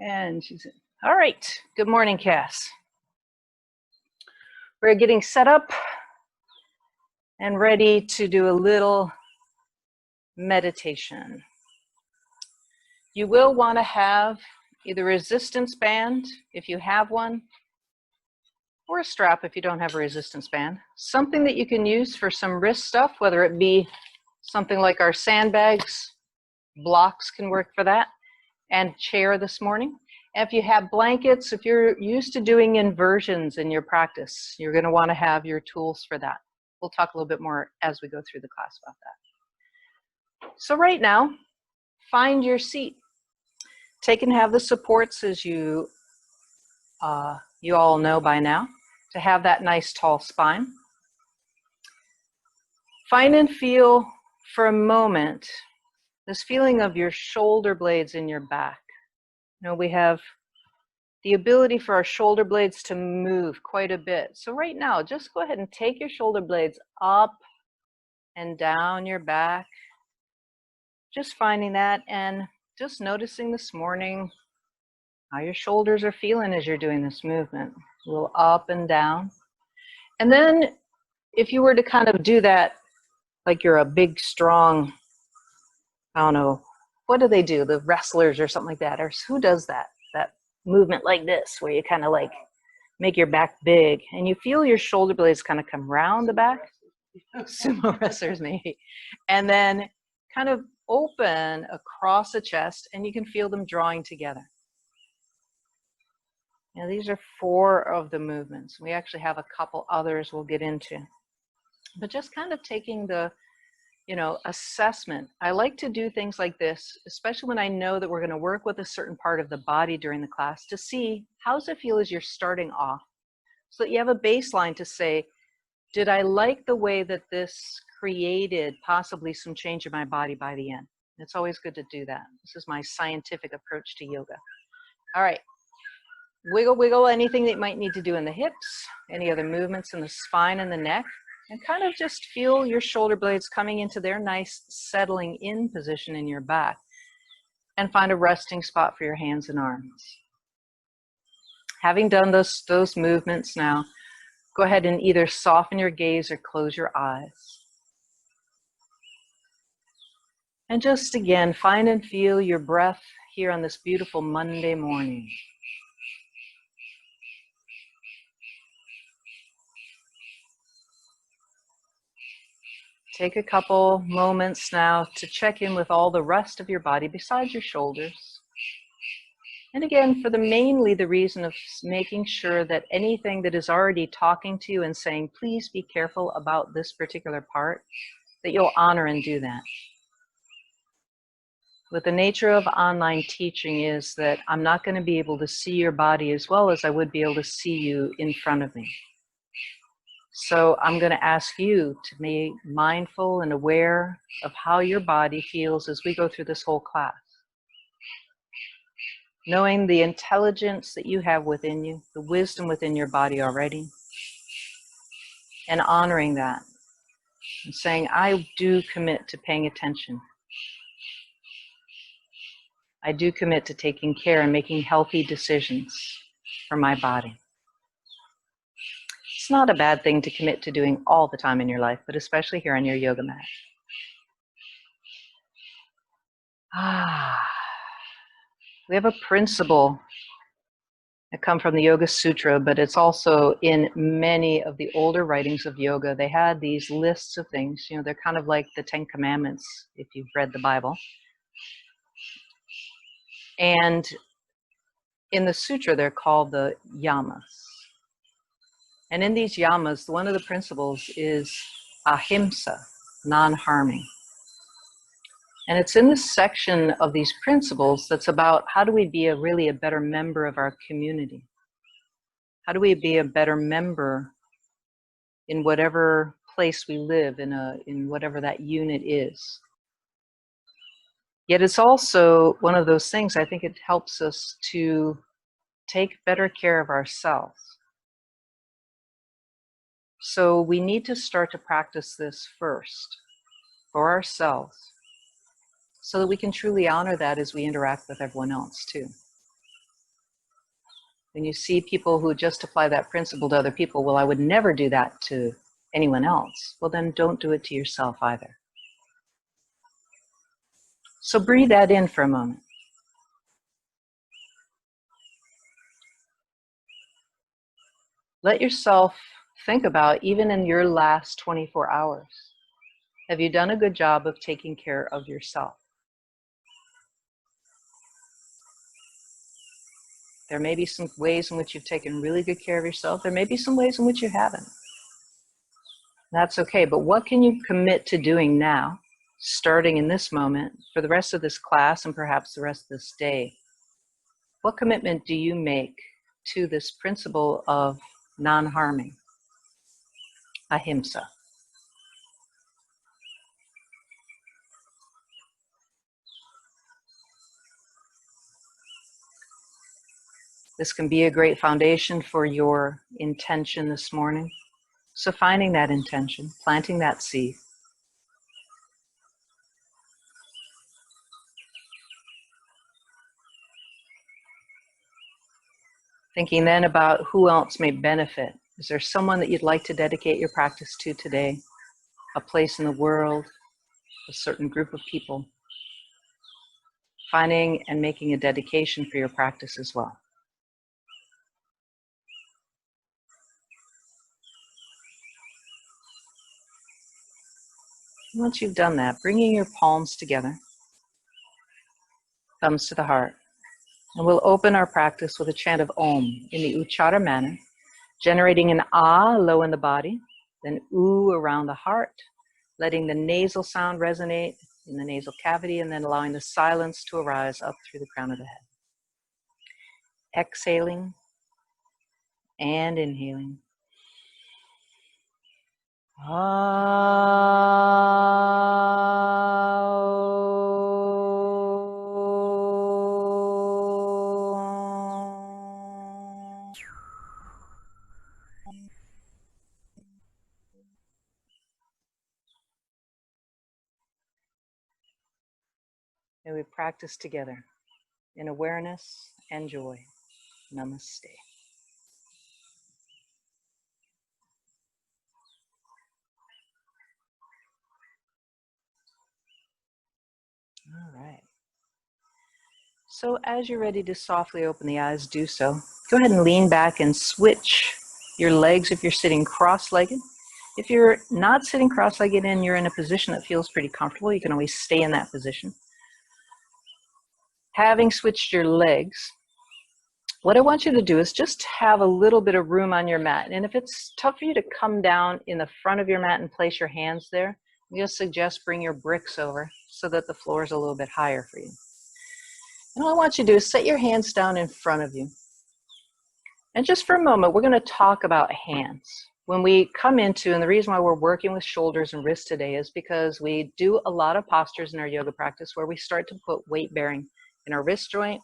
And she's in. All right. Good morning, Cass. We're getting set up and ready to do a little meditation. You will want to have either a resistance band, if you have one, or a strap if you don't have a resistance band. Something that you can use for some wrist stuff, whether it be something like our sandbags, blocks can work for that, and chair this morning. And if you have blankets, if you're used to doing inversions in your practice, you're going to want to have your tools for that. We'll talk a little bit more as we go through the class about that. So right now, find your seat. Take and have the supports, as you all know by now, to have that nice tall spine. Find and feel for a moment this feeling of your shoulder blades in your back. You know, we have the ability for our shoulder blades to move quite a bit. So right now, just go ahead and take your shoulder blades up and down your back. Just finding that and just noticing this morning how your shoulders are feeling as you're doing this movement. A little up and down. And then if you were to kind of do that like you're a big, strong, I don't know, what do they do? The wrestlers or something like that? Or who does that? That movement like this, where you kind of like make your back big and you feel your shoulder blades kind of come round the back. Sumo wrestlers maybe. And then kind of open across the chest and you can feel them drawing together. Now these are 4 of the movements. We actually have a couple others we'll get into. But just kind of taking the, assessment. I like to do things like this, especially when I know that we're going to work with a certain part of the body during the class, to see how does it feel as you're starting off, so that you have a baseline to say, did I like the way that this created possibly some change in my body by the end? It's always good to do that. This is my scientific approach to yoga. All right. Wiggle, wiggle, anything that you might need to do in the hips, any other movements in the spine and the neck. And kind of just feel your shoulder blades coming into their nice settling in position in your back. And find a resting spot for your hands and arms. Having done those movements now, go ahead and either soften your gaze or close your eyes. And just again, find and feel your breath here on this beautiful Monday morning. Take a couple moments now to check in with all the rest of your body besides your shoulders. And again, for mainly the reason of making sure that anything that is already talking to you and saying, please be careful about this particular part, that you'll honor and do that. What the nature of online teaching is that I'm not going to be able to see your body as well as I would be able to see you in front of me. So I'm going to ask you to be mindful and aware of how your body feels as we go through this whole class. Knowing the intelligence that you have within you, the wisdom within your body already, and honoring that. And saying, I do commit to paying attention. I do commit to taking care and making healthy decisions for my body. It's not a bad thing to commit to doing all the time in your life, but especially here on your yoga mat. We have a principle that comes from the Yoga Sutra, but it's also in many of the older writings of yoga. They had these lists of things, they're kind of like the 10 Commandments, if you've read the Bible. And in the sutra, they're called the yamas. And in these yamas, one of the principles is Ahimsa, non-harming. And it's in this section of these principles that's about how do we be really a better member of our community? How do we be a better member in whatever place we live, in whatever that unit is? Yet it's also one of those things, I think it helps us to take better care of ourselves. So we need to start to practice this first for ourselves so that we can truly honor that as we interact with everyone else too. When you see people who just apply that principle to other people, well, I would never do that to anyone else. Well, then don't do it to yourself either. So breathe that in for a moment. Let yourself think about, even in your last 24 hours, have you done a good job of taking care of yourself? There may be some ways in which you've taken really good care of yourself. There may be some ways in which you haven't. That's okay, but what can you commit to doing now, starting in this moment, for the rest of this class and perhaps the rest of this day? What commitment do you make to this principle of non-harming, Ahimsa? This can be a great foundation for your intention this morning. So finding that intention, planting that seed. Thinking then about who else may benefit. Is there someone that you'd like to dedicate your practice to today? A place in the world, a certain group of people? Finding and making a dedication for your practice as well. Once you've done that, bringing your palms together, thumbs to the heart, and we'll open our practice with a chant of Om in the Uchara manner, generating an Ah low in the body, then U around the heart, letting the nasal sound resonate in the nasal cavity, and then allowing the silence to arise up through the crown of the head. Exhaling and inhaling. May we practice together in awareness and joy. Namaste. All right. So as you're ready to softly open the eyes, do so. Go ahead and lean back and switch your legs if you're sitting cross-legged. If you're not sitting cross-legged and you're in a position that feels pretty comfortable, you can always stay in that position. Having switched your legs, what I want you to do is just have a little bit of room on your mat. And if it's tough for you to come down in the front of your mat and place your hands there, I'm going to suggest bring your bricks over so that the floor is a little bit higher for you. And all I want you to do is set your hands down in front of you. And just for a moment, we're going to talk about hands. When we come into, and the reason why we're working with shoulders and wrists today is because we do a lot of postures in our yoga practice where we start to put weight bearing in our wrist joint,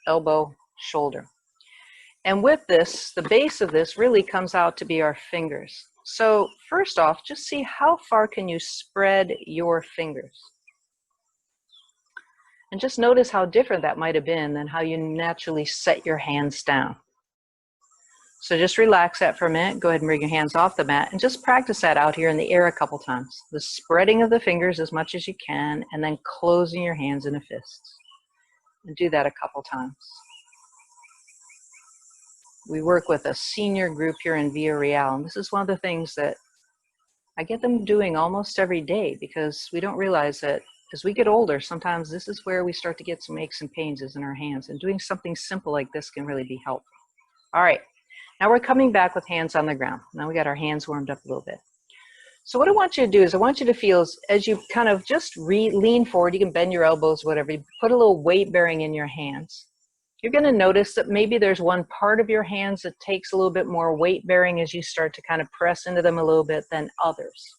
elbow, shoulder. And with this, the base of this really comes out to be our fingers. So first off, just see how far can you spread your fingers. And just notice how different that might have been than how you naturally set your hands down. So just relax that for a minute. Go ahead and bring your hands off the mat and just practice that out here in the air a couple times. The spreading of the fingers as much as you can, and then closing your hands into fists. And do that a couple times. We work with a senior group here in Villa Real, and this is one of the things that I get them doing almost every day, because we don't realize that as we get older, sometimes this is where we start to get some aches and pains is in our hands, and doing something simple like this can really be helpful. All right, now we're coming back with hands on the ground. Now we got our hands warmed up a little bit. So what I want you to do is I want you to feel as you kind of just lean forward, you can bend your elbows, whatever, you put a little weight bearing in your hands. You're going to notice that maybe there's one part of your hands that takes a little bit more weight bearing as you start to kind of press into them a little bit than others.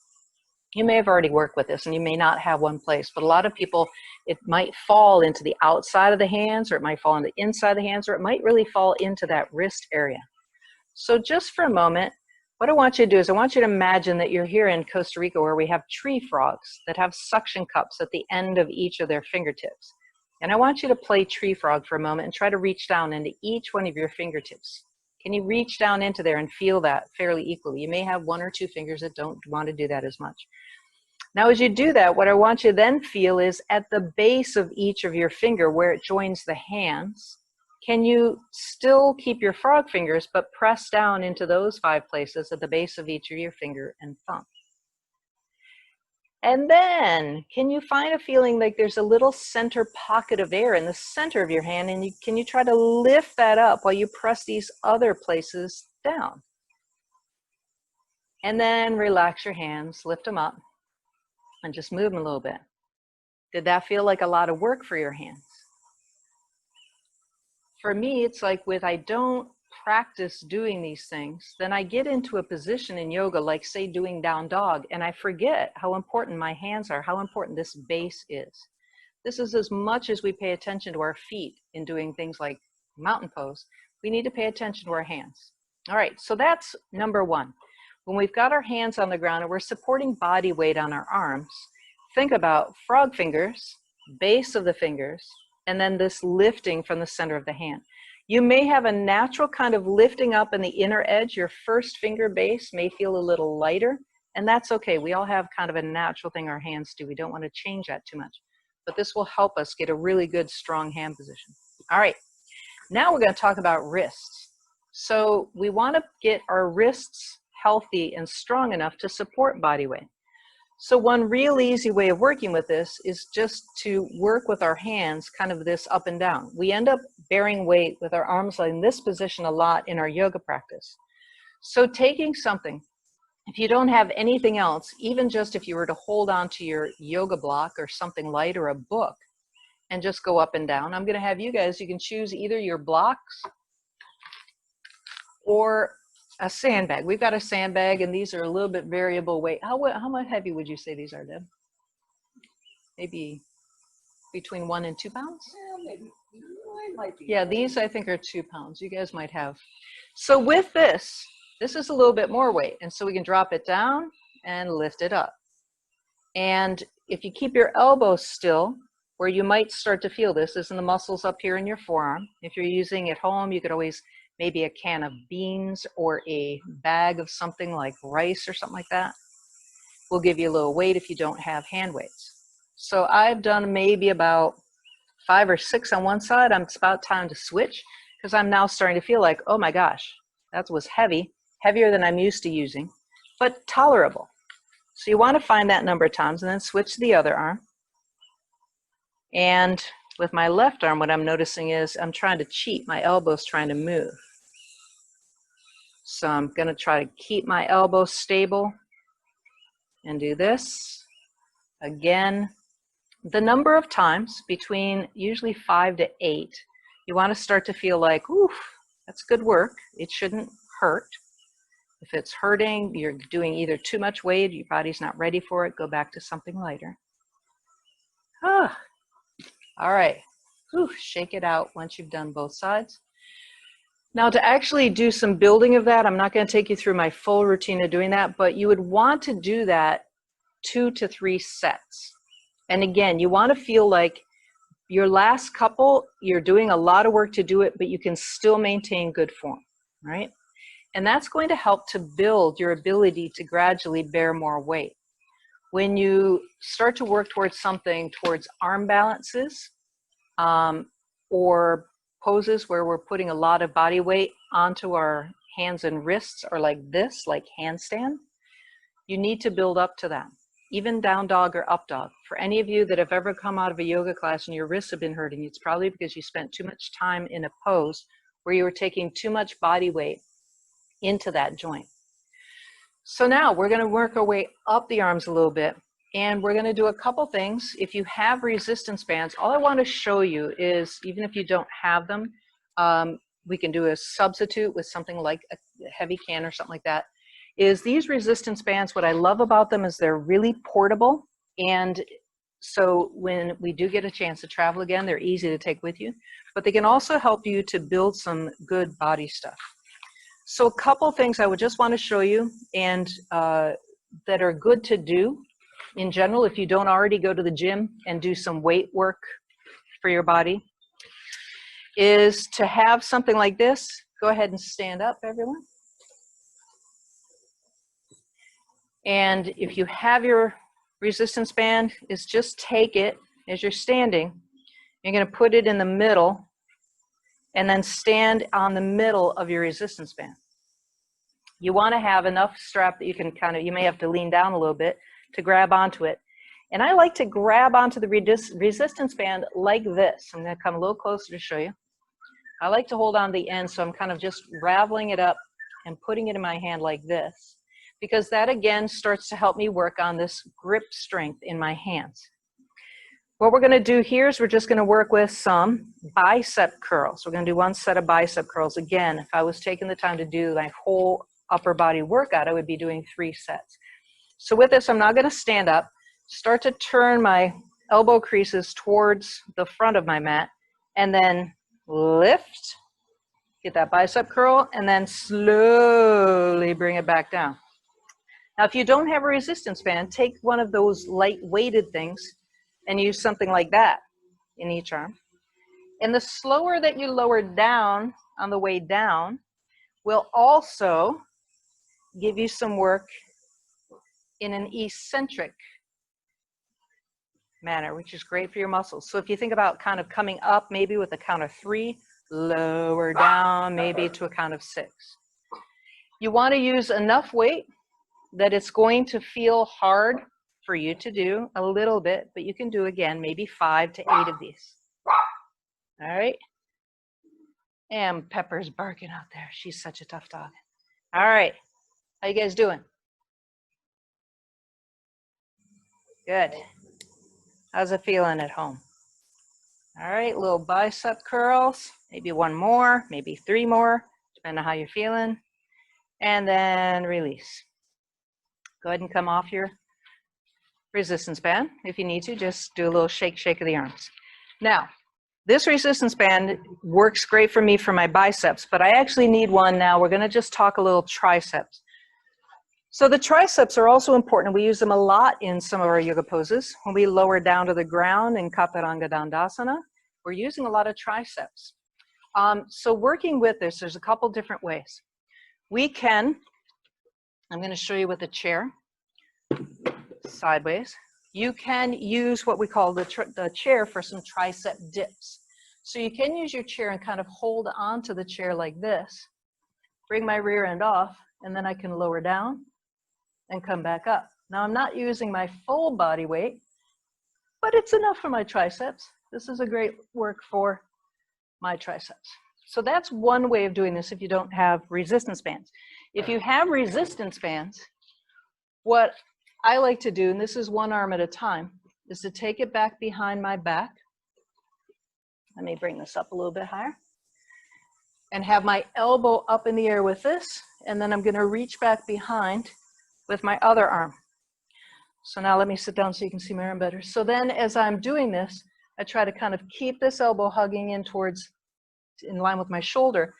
You may have already worked with this and you may not have one place, but a lot of people, it might fall into the outside of the hands, or it might fall on the inside of the hands, or it might really fall into that wrist area. So just for a moment, what I want you to do is I want you to imagine that you're here in Costa Rica where we have tree frogs that have suction cups at the end of each of their fingertips. And I want you to play tree frog for a moment and try to reach down into each one of your fingertips. Can you reach down into there and feel that fairly equally? You may have one or two fingers that don't want to do that as much. Now, as you do that, what I want you to then feel is at the base of each of your finger where it joins the hands, can you still keep your frog fingers, but press down into those 5 places at the base of each of your finger and thumb? And then, can you find a feeling like there's a little center pocket of air in the center of your hand, and can you try to lift that up while you press these other places down? And then relax your hands, lift them up, and just move them a little bit. Did that feel like a lot of work for your hands? For me, it's like I don't practice doing these things, then I get into a position in yoga, like say doing down dog, and I forget how important my hands are, how important this base is. This is as much as we pay attention to our feet in doing things like mountain pose, we need to pay attention to our hands. All right, so that's number 1. When we've got our hands on the ground and we're supporting body weight on our arms, think about frog fingers, base of the fingers, and then this lifting from the center of the hand. You may have a natural kind of lifting up in the inner edge. Your first finger base may feel a little lighter, and that's okay. We all have kind of a natural thing our hands do. We don't want to change that too much, but this will help us get a really good, strong hand position. All right, now we're going to talk about wrists. So we want to get our wrists healthy and strong enough to support body weight. So one real easy way of working with this is just to work with our hands, kind of this up and down. We end up bearing weight with our arms in this position a lot in our yoga practice. So taking something, if you don't have anything else, even just if you were to hold on to your yoga block or something light or a book and just go up and down, I'm going to have you guys, you can choose either your blocks or a sandbag. We've got a sandbag, and these are a little bit variable weight. How much heavy would you say these are, Deb? Maybe between 1 and 2 pounds? Yeah, maybe. Might be. Yeah, these I think are 2 pounds. You guys might have. So with this is a little bit more weight, and so we can drop it down and lift it up. And if you keep your elbows still, where you might start to feel this is in the muscles up here in your forearm. If you're using at home, you could always maybe a can of beans or a bag of something like rice or something like that. Will give you a little weight if you don't have hand weights. So I've done maybe about 5 or 6 on one side. It's about time to switch because I'm now starting to feel like, oh my gosh, that was heavy, heavier than I'm used to using, but tolerable. So you want to find that number of times and then switch to the other arm. And with my left arm, what I'm noticing is I'm trying to cheat. My elbow's trying to move. So I'm going to try to keep my elbow stable and do this. Again, the number of times between usually 5 to 8, you want to start to feel like, oof, that's good work. It shouldn't hurt. If it's hurting, you're doing either too much weight, your body's not ready for it, go back to something lighter. Ah. All right, whew, shake it out once you've done both sides. Now to actually do some building of that, I'm not going to take you through my full routine of doing that, but you would want to do that 2 to 3 sets. And again, you want to feel like your last couple, you're doing a lot of work to do it, but you can still maintain good form, right? And that's going to help to build your ability to gradually bear more weight. When you start to work towards something, towards arm balances or poses where we're putting a lot of body weight onto our hands and wrists, or like this, like handstand, you need to build up to that. Even down dog or up dog. For any of you that have ever come out of a yoga class and your wrists have been hurting, it's probably because you spent too much time in a pose where you were taking too much body weight into that joint. So now we're going to work our way up the arms a little bit, and we're going to do a couple things. If you have resistance bands, all I want to show you is, even if you don't have them, we can do a substitute with something like a heavy can or something like that, is these resistance bands, what I love about them is they're really portable, and so when we do get a chance to travel again, they're easy to take with you, but they can also help you to build some good body stuff. So a couple things I would just want to show you, and that are good to do in general if you don't already go to the gym and do some weight work for your body is to have something like this. Go ahead and stand up, everyone. And if you have your resistance band, is just take it as you're standing. You're going to put it in the middle and then stand on the middle of your resistance band. You want to have enough strap that you can you may have to lean down a little bit to grab onto it. And I like to grab onto the resistance band like this. I'm going to come a little closer to show you. I like to hold on the end, so I'm kind of just raveling it up and putting it in my hand like this, because that again starts to help me work on this grip strength in my hands. What we're going to do here is we're just going to work with some bicep curls. We're going to do one set of bicep curls. Again, if I was taking the time to do my whole upper body workout, I would be doing 3 sets. So with this, I'm now going to stand up, start to turn my elbow creases towards the front of my mat, and then lift, get that bicep curl, and then slowly bring it back down. Now, if you don't have a resistance band, take one of those light weighted things and use something like that in each arm. And the slower that you lower down on the way down will also give you some work in an eccentric manner, which is great for your muscles. So if you think about kind of coming up maybe with a count of 3, lower down maybe to a count of 6. You want to use enough weight that it's going to feel hard for you to do a little bit, but you can do, again, maybe 5 to 8 of these. All right. And Pepper's barking out there. She's such a tough dog. All right. How you guys doing? Good. How's it feeling at home? All right, little bicep curls, maybe 1 more, maybe 3 more, depending on how you're feeling. And then release. Go ahead and come off your resistance band. If you need to, just do a little shake of the arms. Now, this resistance band works great for me for my biceps, but I actually need one now. We're going to just talk a little triceps. So the triceps are also important. We use them a lot in some of our yoga poses. When we lower down to the ground in Chaturanga Dandasana, we're using a lot of triceps. So working with this, there's a couple different ways. We can, I'm going to show you with a chair, sideways. You can use what we call the chair for some tricep dips. So you can use your chair and kind of hold onto the chair like this, bring my rear end off, and then I can lower down and come back up. Now I'm not using my full body weight, but it's enough for my triceps. This is a great work for my triceps. So that's one way of doing this if you don't have resistance bands. If you have resistance bands, what I like to do, and this is 1 arm at a time, is to take it back behind my back. Let me bring this up a little bit higher. And have my elbow up in the air with this, and then I'm going to reach back behind with my other arm. So now let me sit down so you can see my arm better. So then as I'm doing this, I try to kind of keep this elbow hugging in line with my shoulder,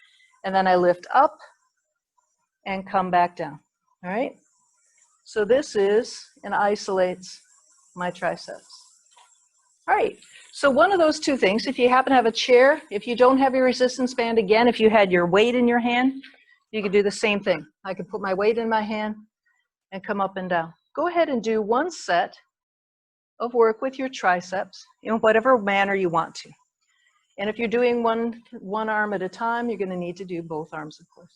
and then I lift up and come back down. All right? So this is and isolates my triceps. All right, so one of those 2 things, if you happen to have a chair, if you don't have your resistance band, again, if you had your weight in your hand, you could do the same thing. I could put my weight in my hand and come up and down. Go ahead and do 1 set of work with your triceps in whatever manner you want to. And if you're doing one arm at a time, you're going to need to do both arms, of course.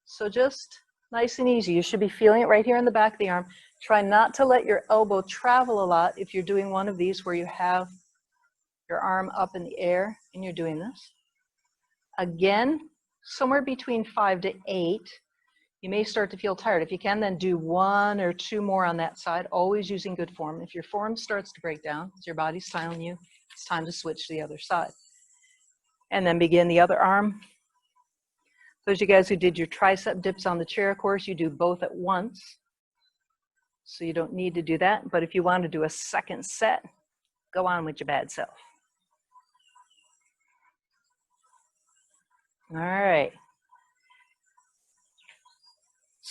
So just nice and easy. You should be feeling it right here in the back of the arm. Try not to let your elbow travel a lot if you're doing one of these where you have your arm up in the air and you're doing this. Again, somewhere between 5 to 8. You may start to feel tired. If you can, then do 1 or 2 more on that side, always using good form. If your form starts to break down, as your body's telling you, it's time to switch to the other side. And then begin the other arm. Those of you guys who did your tricep dips on the chair course, you do both at once. So you don't need to do that. But if you want to do a second set, go on with your bad self. All right.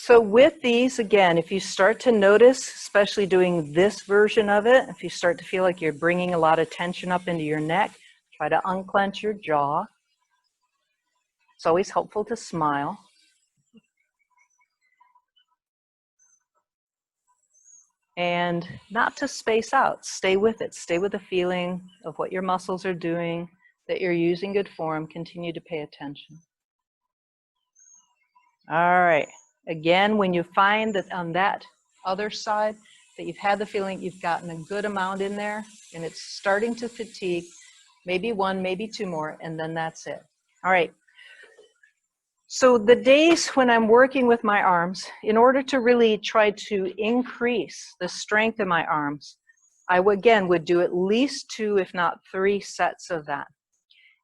So with these, again, if you start to notice, especially doing this version of it, if you start to feel like you're bringing a lot of tension up into your neck, try to unclench your jaw. It's always helpful to smile. And not to space out. Stay with it. Stay with the feeling of what your muscles are doing, that you're using good form. Continue to pay attention. All right. Again, when you find that on that other side that you've had the feeling you've gotten a good amount in there and it's starting to fatigue, maybe one, maybe two more, and then that's it. All right. So the days when I'm working with my arms, in order to really try to increase the strength in my arms, I again would do at least 2, if not 3 sets of that.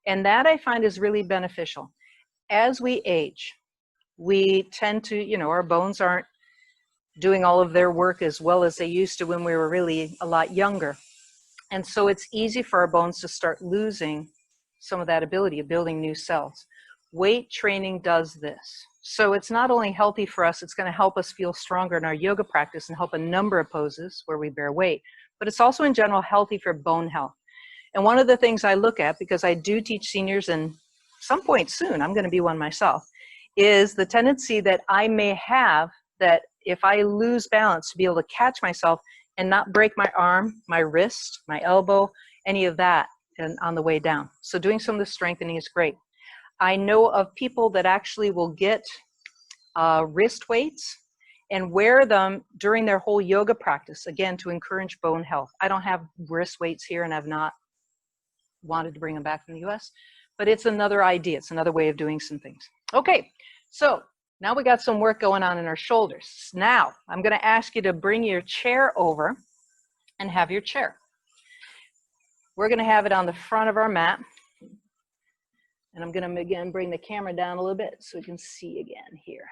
And that I find is really beneficial. As we age, we tend to, you know, our bones aren't doing all of their work as well as they used to when we were really a lot younger. And so it's easy for our bones to start losing some of that ability of building new cells. Weight training does this. So it's not only healthy for us, it's going to help us feel stronger in our yoga practice and help a number of poses where we bear weight, but it's also in general healthy for bone health. And one of the things I look at, because I do teach seniors and some point soon, I'm going to be one myself, is the tendency that I may have that if I lose balance to be able to catch myself and not break my arm, my wrist, my elbow, any of that and on the way down. So doing some of the strengthening is great. I know of people that actually will get wrist weights and wear them during their whole yoga practice, again, to encourage bone health. I don't have wrist weights here and I've not wanted to bring them back from the US, but it's another idea. It's another way of doing some things. Okay, so now we got some work going on in our shoulders. Now, I'm going to ask you to bring your chair over and have your chair. We're going to have it on the front of our mat. And I'm going to, again, bring the camera down a little bit so we can see again here.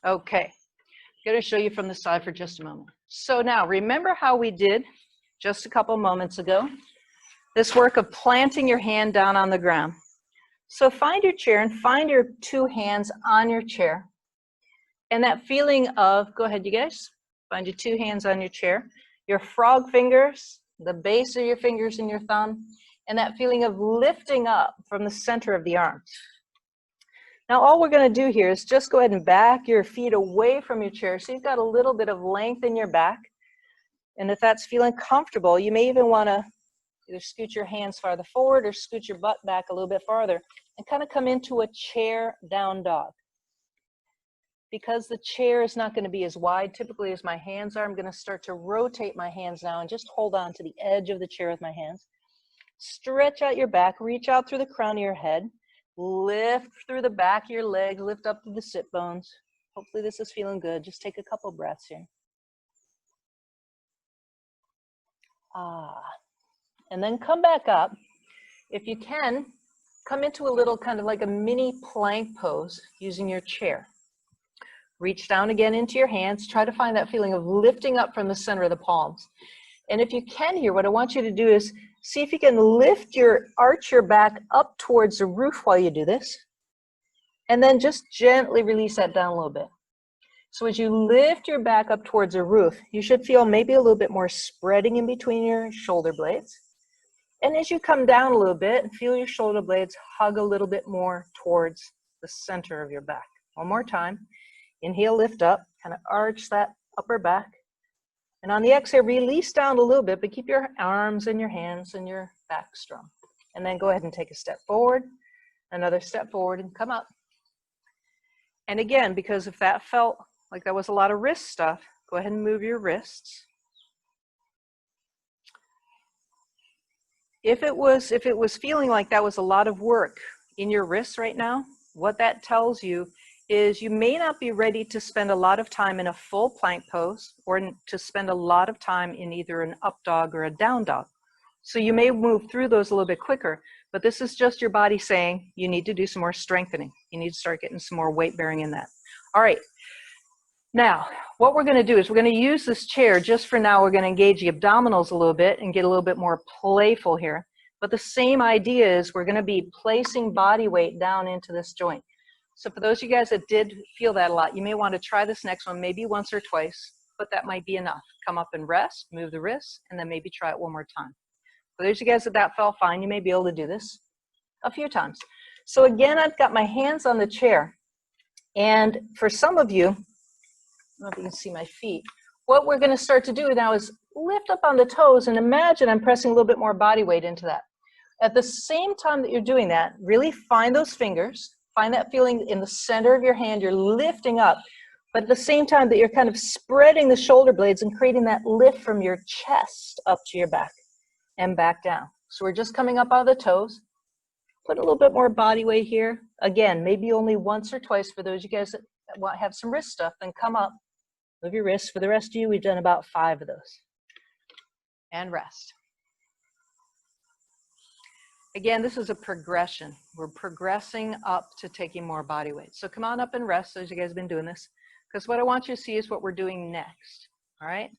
Okay, I'm going to show you from the side for just a moment. So now, remember how we did just a couple moments ago? This work of planting your hand down on the ground. So find your chair and find your 2 hands on your chair. And that feeling of, go ahead you guys, find your 2 hands on your chair, your frog fingers, the base of your fingers and your thumb, and that feeling of lifting up from the center of the arms. Now all we're going to do here is just go ahead and back your feet away from your chair so you've got a little bit of length in your back. And if that's feeling comfortable, you may even want to either scoot your hands farther forward or scoot your butt back a little bit farther and kind of come into a chair down dog. Because the chair is not going to be as wide typically as my hands are, I'm going to start to rotate my hands now and just hold on to the edge of the chair with my hands. Stretch out your back, reach out through the crown of your head, lift through the back of your legs, lift up to the sit bones. Hopefully this is feeling good. Just take a couple breaths here. And then come back up. If you can, come into a little kind of like a mini plank pose using your chair. Reach down again into your hands. Try to find that feeling of lifting up from the center of the palms. And if you can here, what I want you to do is see if you can arch your back up towards the roof while you do this. And then just gently release that down a little bit. So as you lift your back up towards the roof, you should feel maybe a little bit more spreading in between your shoulder blades. And as you come down a little bit, feel your shoulder blades hug a little bit more towards the center of your back. One more time. Inhale, lift up, kind of arch that upper back. And on the exhale, release down a little bit, but keep your arms and your hands and your back strong. And then go ahead and take a step forward, another step forward, and come up. And again, because if that felt like that was a lot of wrist stuff, go ahead and move your wrists. If it was feeling like that was a lot of work in your wrists right now, what that tells you is you may not be ready to spend a lot of time in a full plank pose or to spend a lot of time in either an up dog or a down dog. So you may move through those a little bit quicker, but this is just your body saying you need to do some more strengthening. You need to start getting some more weight bearing in that. All right. Now, what we're going to do is we're going to use this chair just for now. We're going to engage the abdominals a little bit and get a little bit more playful here. But the same idea is we're going to be placing body weight down into this joint. So for those of you guys that did feel that a lot, you may want to try this next one maybe once or twice, but that might be enough. Come up and rest, move the wrists, and then maybe try it one more time. For those of you guys that felt fine, you may be able to do this a few times. So again, I've got my hands on the chair. And for some of you, I don't know if you can see my feet, what we're going to start to do now is lift up on the toes and imagine I'm pressing a little bit more body weight into that. At the same time that you're doing that, really find those fingers, find that feeling in the center of your hand, you're lifting up, but at the same time that you're kind of spreading the shoulder blades and creating that lift from your chest up to your back and back down. So we're just coming up out of the toes. Put a little bit more body weight here. Again, maybe only once or twice for those of you guys that want to have some wrist stuff, then come up, move your wrists. For the rest of you, we've done about 5 of those. And rest. Again, this is a progression. We're progressing up to taking more body weight. So come on up and rest as you guys have been doing this, because what I want you to see is what we're doing next. All right?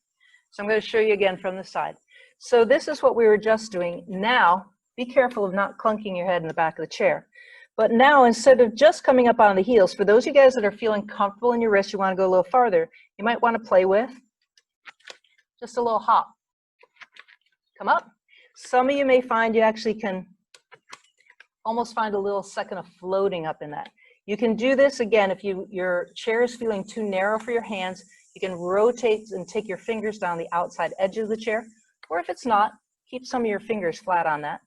So I'm going to show you again from the side. So this is what we were just doing. Now, be careful of not clunking your head in the back of the chair. But now, instead of just coming up on the heels, for those of you guys that are feeling comfortable in your wrists, you want to go a little farther, you might want to play with just a little hop. Come up. Some of you may find you actually can almost find a little second of floating up in that. You can do this again if your chair is feeling too narrow for your hands. You can rotate and take your fingers down the outside edge of the chair. Or if it's not, keep some of your fingers flat on that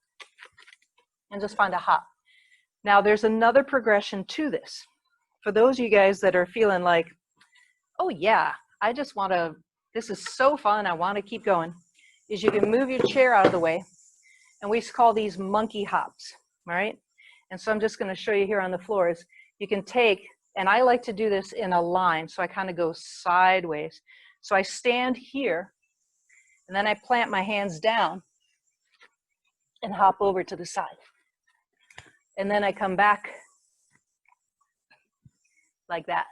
and just find a hop. Now there's another progression to this. For those of you guys that are feeling like, oh yeah, I just want to, this is so fun, I want to keep going, is you can move your chair out of the way, and we call these monkey hops, all right? And so I'm just going to show you here on the floor is you can take, and I like to do this in a line, so I kind of go sideways. So I stand here, and then I plant my hands down and hop over to the side. And then I come back like that.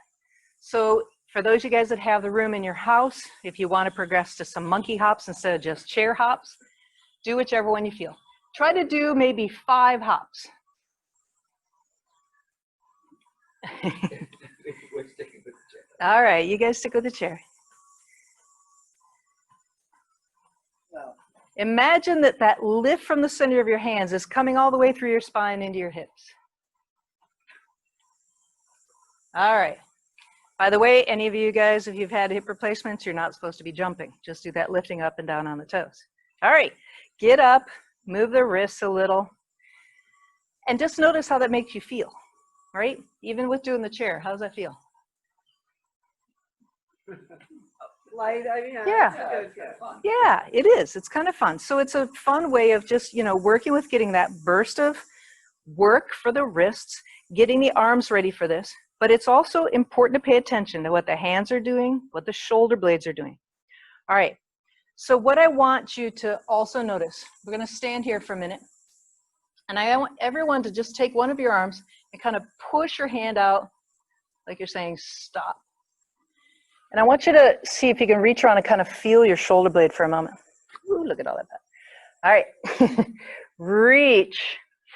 So for those of you guys that have the room in your house, if you want to progress to some monkey hops instead of just chair hops, do whichever one you feel. Try to do maybe 5 hops. All right, you guys stick with the chair. Imagine that that lift from the center of your hands is coming all the way through your spine into your hips. All right. By the way, any of you guys, if you've had hip replacements, you're not supposed to be jumping. Just do that lifting up and down on the toes. All right. Get up, move the wrists a little, and just notice how that makes you feel, right? Even with doing the chair, how does that feel? Light, I mean, yeah. Yeah, it is. It's kind of fun. So it's a fun way of just, you know, working with getting that burst of work for the wrists, getting the arms ready for this. But it's also important to pay attention to what the hands are doing, what the shoulder blades are doing. All right. So what I want you to also notice, we're going to stand here for a minute. And I want everyone to just take one of your arms and kind of push your hand out like you're saying, stop. And I want you to see if you can reach around and kind of feel your shoulder blade for a moment. Ooh, look at all that. All right. Reach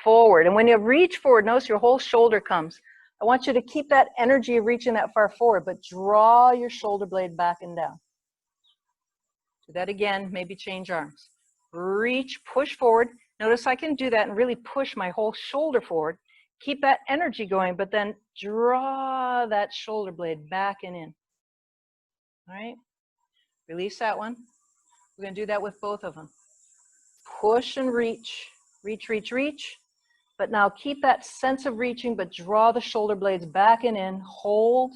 forward. And when you reach forward, notice your whole shoulder comes. I want you to keep that energy of reaching that far forward, but draw your shoulder blade back and down. Do that again, maybe change arms. Reach, push forward. Notice I can do that and really push my whole shoulder forward. Keep that energy going, but then draw that shoulder blade back and in. All right, release that one. We're going to do that with both of them. Push and reach, reach, reach, reach. But now keep that sense of reaching, but draw the shoulder blades back and in. Hold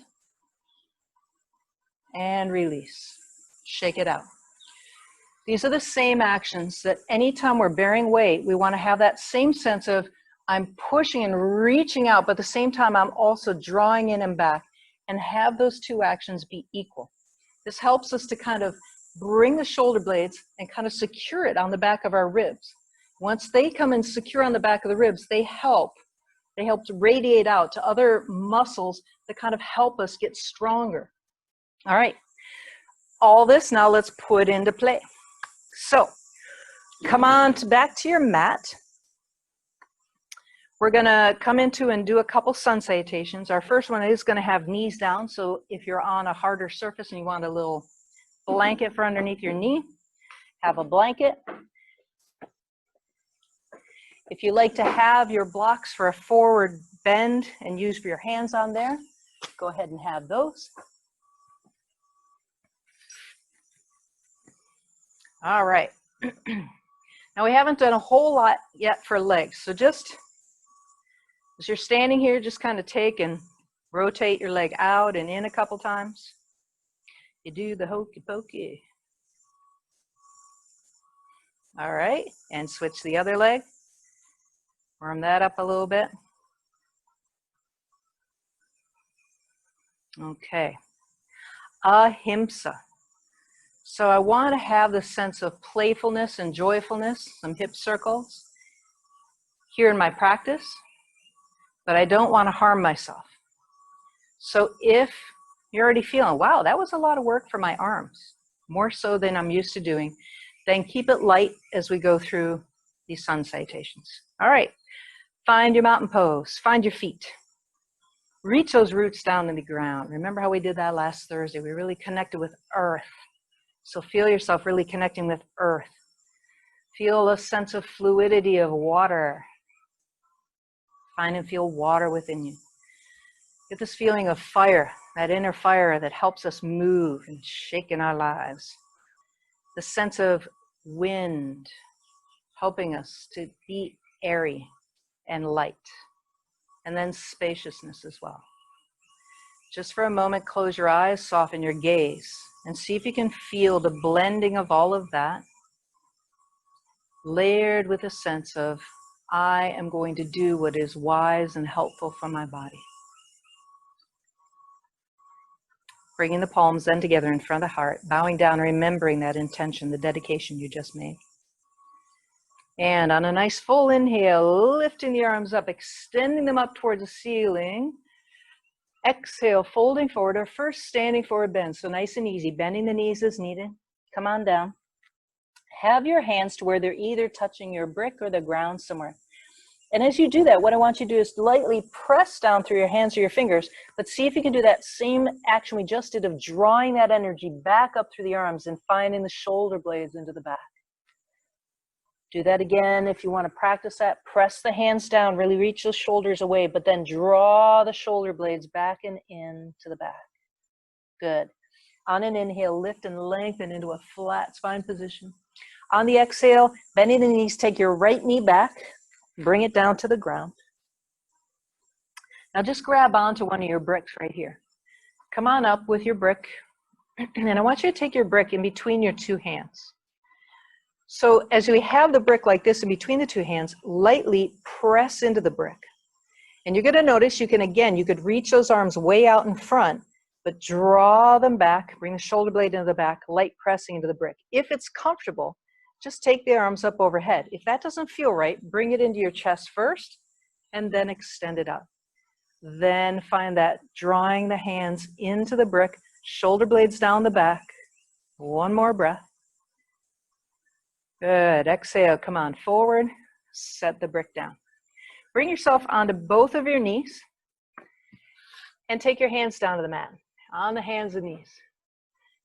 and release. Shake it out. These are the same actions that anytime we're bearing weight, we want to have that same sense of I'm pushing and reaching out, but at the same time, I'm also drawing in and back, and have those two actions be equal. This helps us to kind of bring the shoulder blades and kind of secure it on the back of our ribs. Once they come and secure on the back of the ribs, they help to radiate out to other muscles that kind of help us get stronger. All right, all this now let's put into play. So come on back to your mat. We're gonna come into and do a couple sun salutations. Our first one is gonna have knees down. So if you're on a harder surface and you want a little blanket for underneath your knee, have a blanket. If you like to have your blocks for a forward bend and use your hands on there, go ahead and have those. All right. Now we haven't done a whole lot yet for legs. So just as you're standing here, just kind of take and rotate your leg out and in a couple times. You do the hokey pokey. All right, and switch the other leg. Warm that up a little bit. Okay. Ahimsa. So I want to have the sense of playfulness and joyfulness, some hip circles here in my practice, but I don't want to harm myself. So if you're already feeling, wow, that was a lot of work for my arms, more so than I'm used to doing, then keep it light as we go through these sun salutations. All right, find your mountain pose, find your feet. Reach those roots down in the ground. Remember how we did that last Thursday? We really connected with earth. So feel yourself really connecting with earth. Feel a sense of fluidity of water. Find and feel water within you. Get this feeling of fire, that inner fire that helps us move and shake in our lives. The sense of wind helping us to be airy and light. And then spaciousness as well. Just for a moment, close your eyes, soften your gaze, and see if you can feel the blending of all of that, layered with a sense of, I am going to do what is wise and helpful for my body. Bringing the palms then together in front of the heart, bowing down, remembering that intention, the dedication you just made. And on a nice full inhale, lifting the arms up, extending them up towards the ceiling. Exhale, folding forward, or first standing forward bend. So nice and easy, bending the knees as needed. Come on down. Have your hands to where they're either touching your brick or the ground somewhere. And as you do that, what I want you to do is lightly press down through your hands or your fingers, but see if you can do that same action we just did of drawing that energy back up through the arms and finding the shoulder blades into the back. Do that again. If you want to practice that, press the hands down, really reach those shoulders away, but then draw the shoulder blades back and in to the back. Good. On an inhale, lift and lengthen into a flat spine position. On the exhale, bending the knees, take your right knee back, bring it down to the ground. Now just grab onto one of your bricks right here. Come on up with your brick, and I want you to take your brick in between your two hands. So as we have the brick like this in between the two hands, lightly press into the brick. And you're going to notice you could reach those arms way out in front, but draw them back, bring the shoulder blade into the back, light pressing into the brick. If it's comfortable, just take the arms up overhead. If that doesn't feel right, bring it into your chest first, and then extend it out. Then find that drawing the hands into the brick, shoulder blades down the back. One more breath. Good. Exhale, come on forward, set the brick down. Bring yourself onto both of your knees and take your hands down to the mat, on the hands and knees.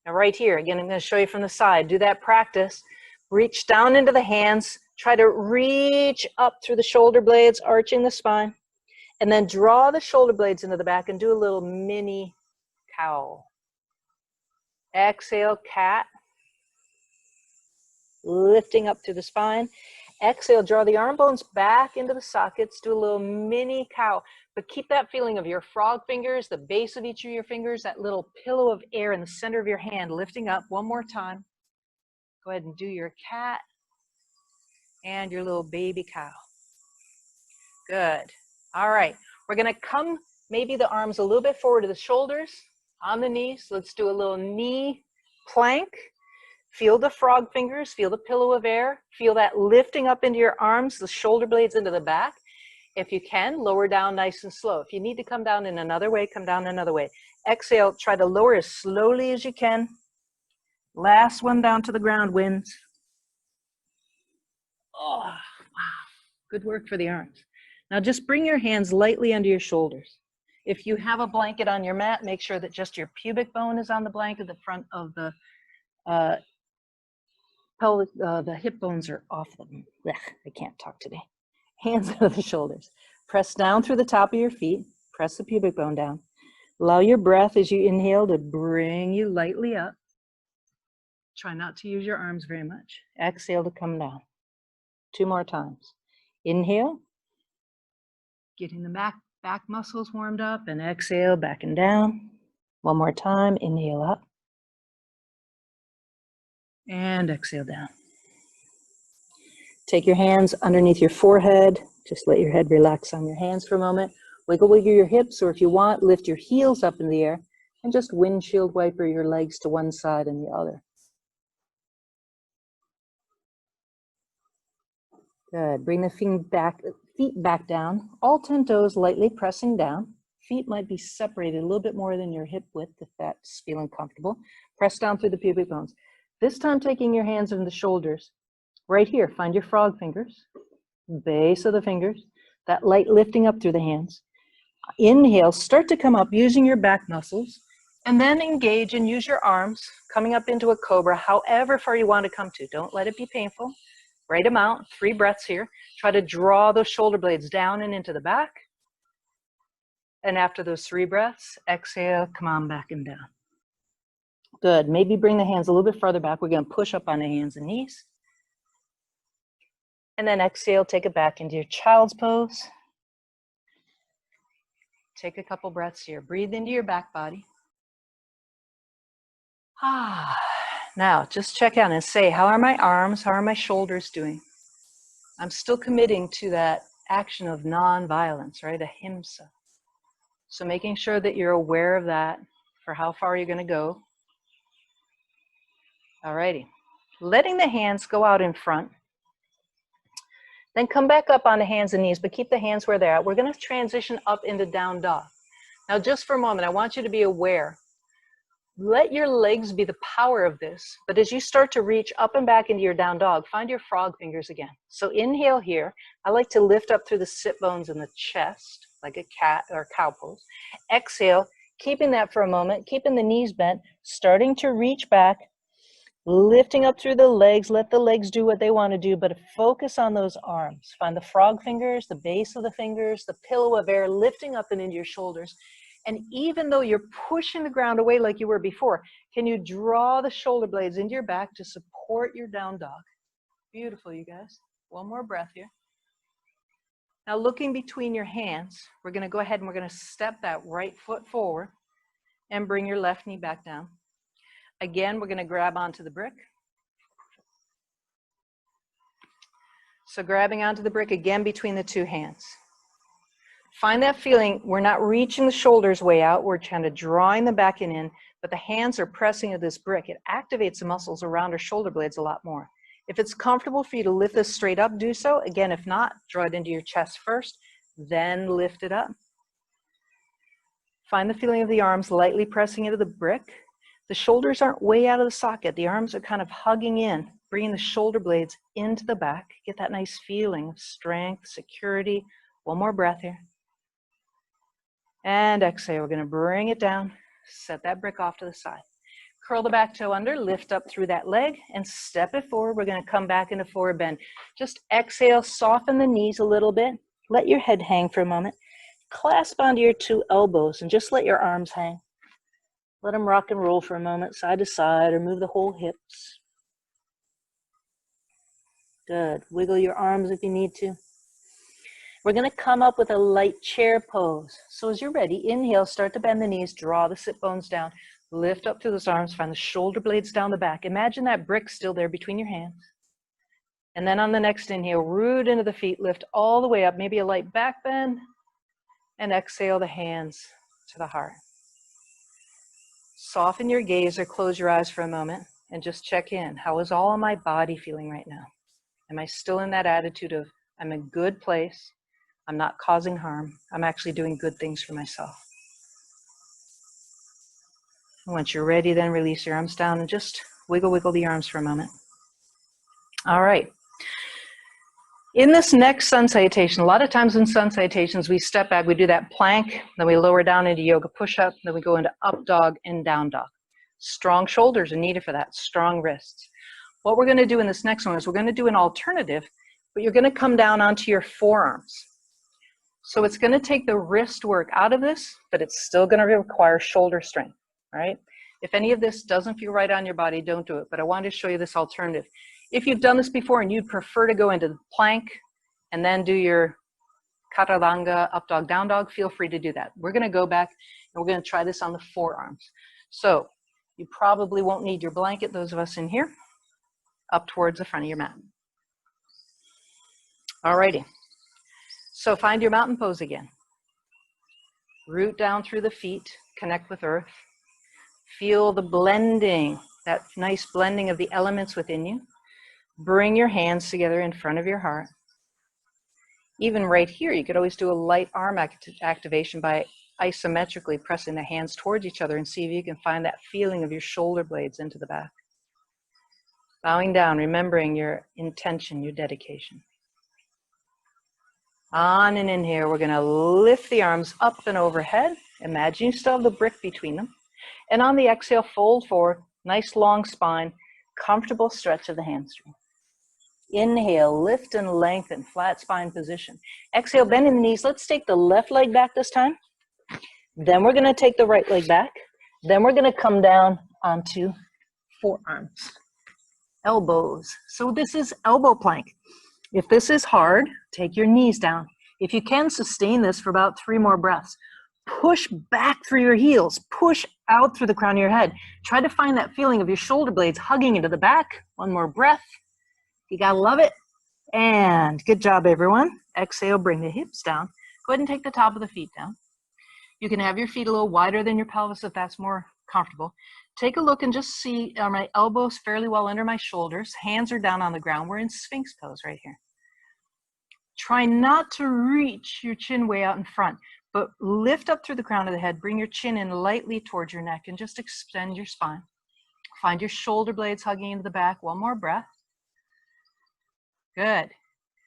Now right here, again, I'm going to show you from the side. Do that practice. Reach down into the hands, try to reach up through the shoulder blades, arching the spine, and then draw the shoulder blades into the back and do a little mini cow. Exhale, cat. Lifting up through the spine. Exhale, draw the arm bones back into the sockets, do a little mini cow, but keep that feeling of your frog fingers, the base of each of your fingers, that little pillow of air in the center of your hand, lifting up one more time. Go ahead and do your cat and your little baby cow. Good. All right, we're gonna come maybe the arms a little bit forward to the shoulders, on the knees. Let's do a little knee plank. Feel the frog fingers, feel the pillow of air, feel that lifting up into your arms, the shoulder blades into the back. If you can, lower down nice and slow. If you need to come down in another way, come down another way. Exhale, try to lower as slowly as you can. Last one down to the ground, wins. Oh, wow. Good work for the arms. Now just bring your hands lightly under your shoulders. If you have a blanket on your mat, make sure that just your pubic bone is on the blanket. The front of the pelvic, the hip bones are off them. I can't talk today. Hands under the shoulders. Press down through the top of your feet. Press the pubic bone down. Allow your breath as you inhale to bring you lightly up. Try not to use your arms very much. Exhale to come down. 2 more times. Inhale, getting the back muscles warmed up, and exhale, back and down. 1 more time. Inhale up. And exhale down. Take your hands underneath your forehead. Just let your head relax on your hands for a moment. Wiggle your hips, or if you want, lift your heels up in the air and just windshield wiper your legs to one side and the other. Good. Bring the feet back down. All 10 toes lightly pressing down. Feet might be separated a little bit more than your hip width if that's feeling comfortable. Press down through the pubic bones. This time taking your hands on the shoulders. Right here, find your frog fingers, base of the fingers, that light lifting up through the hands. Inhale, start to come up using your back muscles, and then engage and use your arms, coming up into a cobra, however far you want to come to. Don't let it be painful. Right amount, 3 breaths here. Try to draw those shoulder blades down and into the back. And after those 3 breaths, exhale, come on back and down. Good. Maybe bring the hands a little bit farther back. We're going to push up on the hands and knees. And then exhale, take it back into your child's pose. Take a couple breaths here. Breathe into your back body. Now, just check out and say, how are my arms? How are my shoulders doing? I'm still committing to that action of non-violence, right? Ahimsa. So making sure that you're aware of that for how far you're going to go. Alrighty. Letting the hands go out in front. Then come back up on the hands and knees, but keep the hands where they're at. We're going to transition up into down dog. Now, just for a moment, I want you to be aware. Let your legs be the power of this, but as you start to reach up and back into your down dog, find your frog fingers again. So inhale here. I like to lift up through the sit bones in the chest, like a cat or cow pose. Exhale, keeping that for a moment, keeping the knees bent, starting to reach back, lifting up through the legs. Let the legs do what they want to do, but focus on those arms. Find the frog fingers, the base of the fingers, the pillow of air, lifting up and into your shoulders. And even though you're pushing the ground away like you were before, can you draw the shoulder blades into your back to support your down dog? Beautiful, you guys. 1 more breath here. Now looking between your hands, we're going to go ahead and we're going to step that right foot forward and bring your left knee back down. Again, we're going to grab onto the brick. So grabbing onto the brick again between the 2 hands. Find that feeling. We're not reaching the shoulders way out. We're kind of drawing them back and in, but the hands are pressing into this brick. It activates the muscles around our shoulder blades a lot more. If it's comfortable for you to lift this straight up, do so. Again, if not, draw it into your chest first, then lift it up. Find the feeling of the arms lightly pressing into the brick. The shoulders aren't way out of the socket. The arms are kind of hugging in, bringing the shoulder blades into the back. Get that nice feeling of strength, security. 1 more breath here. And exhale, we're going to bring it down, set that brick off to the side. Curl the back toe under, lift up through that leg, and step it forward. We're going to come back into forward bend. Just exhale, soften the knees a little bit. Let your head hang for a moment. Clasp onto your 2 elbows and just let your arms hang. Let them rock and roll for a moment, side to side, or move the whole hips. Good. Wiggle your arms if you need to. We're going to come up with a light chair pose. So as you're ready, inhale, start to bend the knees, draw the sit bones down, lift up through those arms, find the shoulder blades down the back. Imagine that brick still there between your hands. And then on the next inhale, root into the feet, lift all the way up, maybe a light back bend, and exhale the hands to the heart. Soften your gaze or close your eyes for a moment and just check in. How is all of my body feeling right now? Am I still in that attitude of, I'm in a good place, I'm not causing harm, I'm actually doing good things for myself? Once you're ready, then release your arms down and just wiggle the arms for a moment. All right. In this next sun salutation, a lot of times in sun salutations, we step back, we do that plank, then we lower down into yoga push-up, then we go into up dog and down dog. Strong shoulders are needed for that, strong wrists. What we're gonna do in this next one is we're gonna do an alternative, but you're gonna come down onto your forearms. So it's gonna take the wrist work out of this, but it's still gonna require shoulder strength, all right? If any of this doesn't feel right on your body, don't do it, but I wanted to show you this alternative. If you've done this before and you'd prefer to go into the plank and then do your chaturanga, up dog, down dog, feel free to do that. We're gonna go back and we're gonna try this on the forearms. So you probably won't need your blanket, those of us in here, up towards the front of your mat. Alrighty, so find your mountain pose again. Root down through the feet, connect with earth. Feel the blending, that nice blending of the elements within you. Bring your hands together in front of your heart. Even right here, you could always do a light arm activation by isometrically pressing the hands towards each other and see if you can find that feeling of your shoulder blades into the back. Bowing down, remembering your intention, your dedication. On and in here, we're gonna lift the arms up and overhead. Imagine you still have the brick between them. And on the exhale, fold forward, nice long spine, comfortable stretch of the hamstring. Inhale, lift and lengthen, flat spine position. Exhale, bend in the knees. Let's take the left leg back this time. Then we're gonna take the right leg back. Then we're gonna come down onto forearms, elbows. So this is elbow plank. If this is hard, take your knees down. If you can sustain this for about 3 more breaths, push back through your heels, push out through the crown of your head. Try to find that feeling of your shoulder blades hugging into the back. 1 more breath. You gotta love it. And good job, everyone. Exhale, bring the hips down. Go ahead and take the top of the feet down. You can have your feet a little wider than your pelvis if that's more comfortable. Take a look and just see, are my elbows fairly well under my shoulders? Hands are down on the ground. We're in Sphinx Pose right here. Try not to reach your chin way out in front, but lift up through the crown of the head. Bring your chin in lightly towards your neck and just extend your spine. Find your shoulder blades hugging into the back. 1 more breath. Good.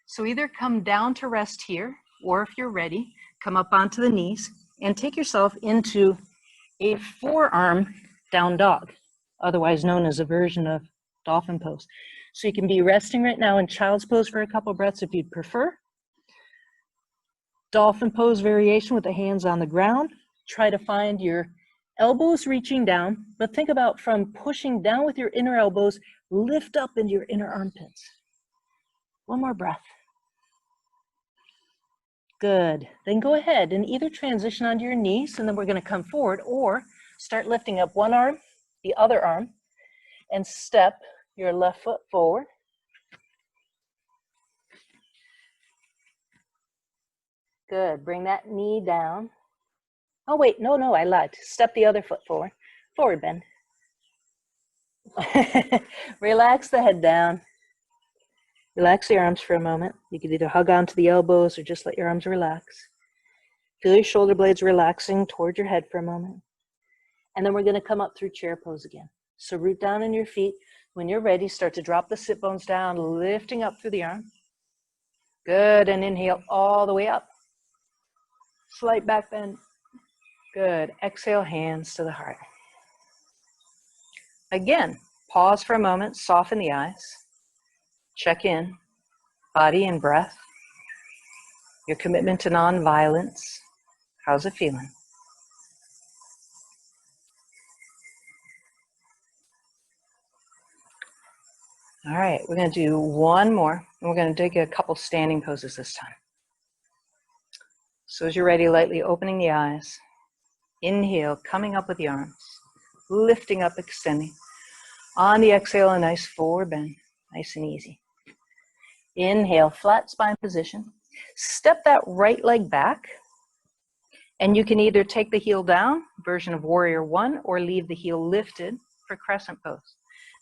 So either come down to rest here, or if you're ready, come up onto the knees and take yourself into a forearm down dog, otherwise known as a version of Dolphin Pose. So you can be resting right now in Child's Pose for a couple breaths if you'd prefer. Dolphin Pose variation with the hands on the ground. Try to find your elbows reaching down, but think about from pushing down with your inner elbows, lift up into your inner armpits. 1 more breath. Good. Then go ahead and either transition onto your knees, and then we're going to come forward, or start lifting up 1 arm, the other arm, and step your left foot forward. Good. Bring that knee down. Oh, wait. No, I lied. Step the other foot forward. Forward bend. Relax the head down. Relax the arms for a moment. You can either hug onto the elbows or just let your arms relax. Feel your shoulder blades relaxing toward your head for a moment. And then we're going to come up through chair pose again. So root down in your feet. When you're ready, start to drop the sit bones down, lifting up through the arm. Good. And inhale all the way up. Slight back bend. Good. Exhale, hands to the heart. Again, pause for a moment, soften the eyes. Check in, body and breath. Your commitment to non-violence. How's it feeling? All right, we're going to do 1 more, and we're going to take a couple standing poses this time. So as you're ready, lightly opening the eyes. Inhale, coming up with the arms. Lifting up, extending. On the exhale, a nice forward bend. Nice and easy. Inhale, flat spine position. Step that right leg back. And you can either take the heel down, version of Warrior 1, or leave the heel lifted for Crescent Pose.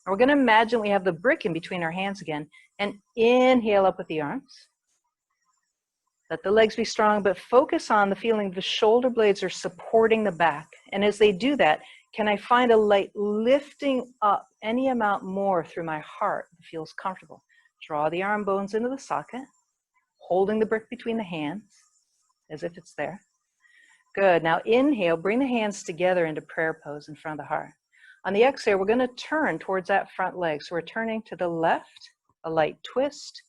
And we're going to imagine we have the brick in between our hands again. And inhale up with the arms. Let the legs be strong, but focus on the feeling the shoulder blades are supporting the back. And as they do that, can I find a light lifting up any amount more through my heart that feels comfortable? Draw the arm bones into the socket. holding the brick between the hands as if it's there. Good. Now inhale, bring the hands together into prayer pose in front of the heart. On the exhale, we're going to turn towards that front leg. So we're turning to the left, a light twist,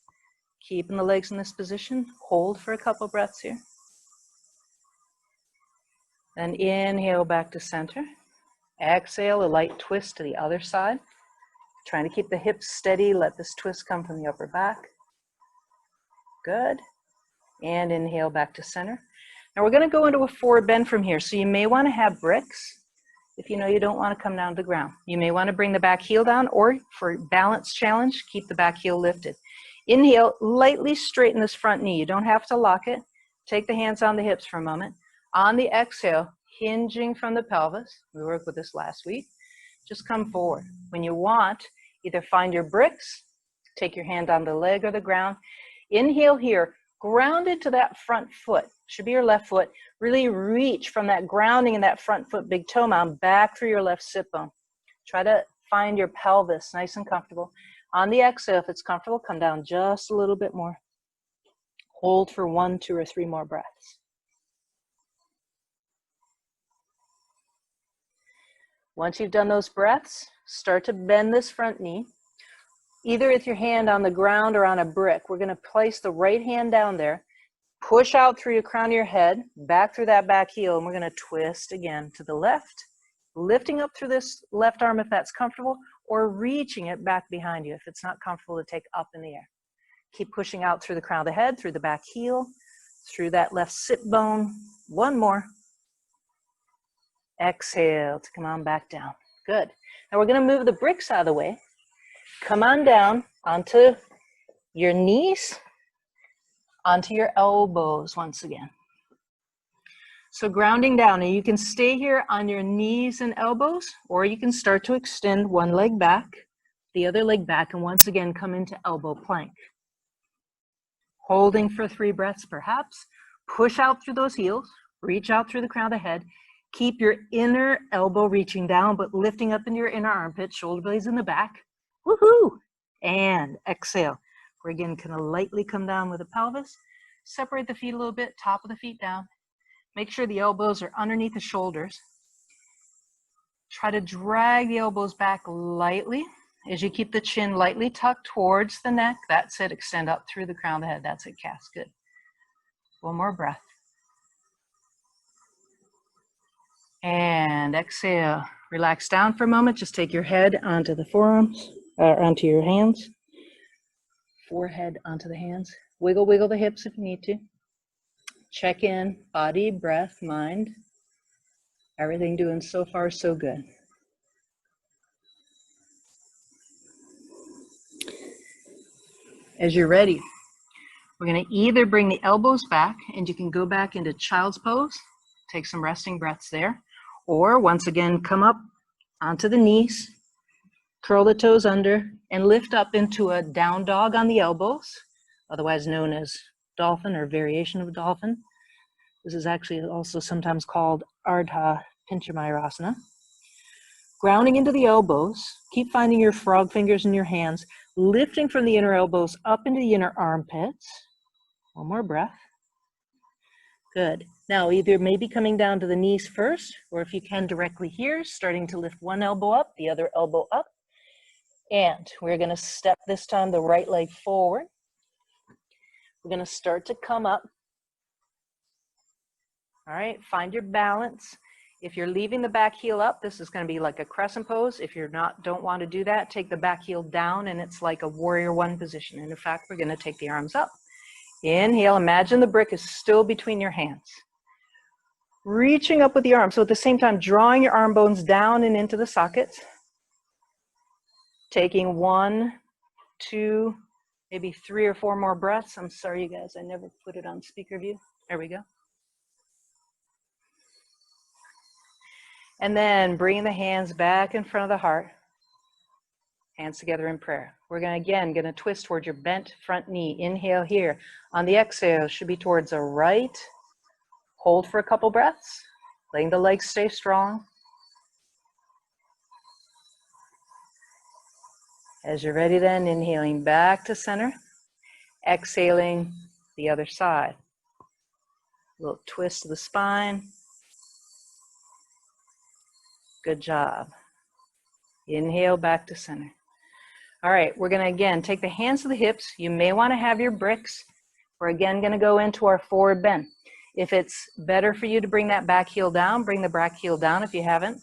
keeping the legs in this position. Hold for a couple breaths here. Then inhale back to center. Exhale, a light twist to the other side. Trying to keep the hips steady. Let this twist come from the upper back. Good. And inhale back to center. Now we're going to go into a forward bend from here. So you may want to have bricks if you know you don't want to come down to the ground. You may want to bring the back heel down, or for balance challenge, keep the back heel lifted. Inhale, lightly straighten this front knee. You don't have to lock it. Take the hands on the hips for a moment. On the exhale, hinging from the pelvis. We worked with this last week. Just come forward. When you want, either find your bricks, take your hand on the leg or the ground. Inhale here, grounded to that front foot. Should be your left foot. Really reach from that grounding in that front foot, big toe mound, back through your left sit bone. Try to find your pelvis nice and comfortable. On the exhale, if it's comfortable, come down just a little bit more. Hold for 1, 2, or 3 more breaths. Once you've done those breaths, start to bend this front knee. Either with your hand on the ground or on a brick. We're going to place the right hand down there. Push out through your crown of your head, back through that back heel, and we're going to twist again to the left, lifting up through this left arm if that's comfortable, or reaching it back behind you if it's not comfortable to take up in the air. Keep pushing out through the crown of the head, through the back heel, through that left sit bone. 1 more. Exhale to come on back down. Good. Now we're going to move the bricks out of the way. Come on down onto your knees, onto your elbows once again. So grounding down, and you can stay here on your knees and elbows, or you can start to extend one leg back, the other leg back, and once again come into elbow plank. Holding for 3 breaths perhaps. Push out through those heels, reach out through the crown of the head. Keep your inner elbow reaching down, but lifting up into your inner armpit, shoulder blades in the back. Woohoo! And exhale. We're again going to lightly come down with the pelvis. Separate the feet a little bit, top of the feet down. Make sure the elbows are underneath the shoulders. Try to drag the elbows back lightly as you keep the chin lightly tucked towards the neck. That's it. Extend up through the crown of the head. That's it, Cass. Good. 1 more breath. And exhale. Relax down for a moment. Just take your head onto the forearms, onto your hands. Forehead onto the hands. Wiggle, wiggle the hips if you need to. Check in, body, breath, mind. Everything doing so far so good. As you're ready, we're going to either bring the elbows back, and you can go back into child's pose, take some resting breaths there, or once again come up onto the knees, curl the toes under, and lift up into a down dog on the elbows, otherwise known as dolphin or variation of dolphin. This is actually also sometimes called Ardha Pinchamayurasana. Grounding into the elbows, keep finding your frog fingers in your hands, lifting from the inner elbows up into the inner armpits. 1 more breath. Good. Now either maybe coming down to the knees first, or if you can directly here, starting to lift one elbow up, the other elbow up. And we're going to step this time the right leg forward. We're going to start to come up. All right, find your balance. If you're leaving the back heel up, this is going to be like a crescent pose. If you're not, don't want to do that, take the back heel down and it's like a warrior 1 position. And in fact, we're going to take the arms up. Inhale, imagine the brick is still between your hands. Reaching up with the arms, so at the same time, drawing your arm bones down and into the sockets. Taking 1, 2, maybe 3 or 4 more breaths. I'm sorry, you guys, I never put it on speaker view. There we go. And then bring the hands back in front of the heart. Hands together in prayer. We're going to twist towards your bent front knee. Inhale here. On the exhale, should be towards the right. Hold for a couple breaths. Letting the legs stay strong. As you're ready then, inhaling back to center. Exhaling the other side. A little twist of the spine. Good job. Inhale back to center. All right, we're going to again take the hands to the hips. You may want to have your bricks. We're again going to go into our forward bend. If it's better for you to bring that back heel down, bring the back heel down if you haven't.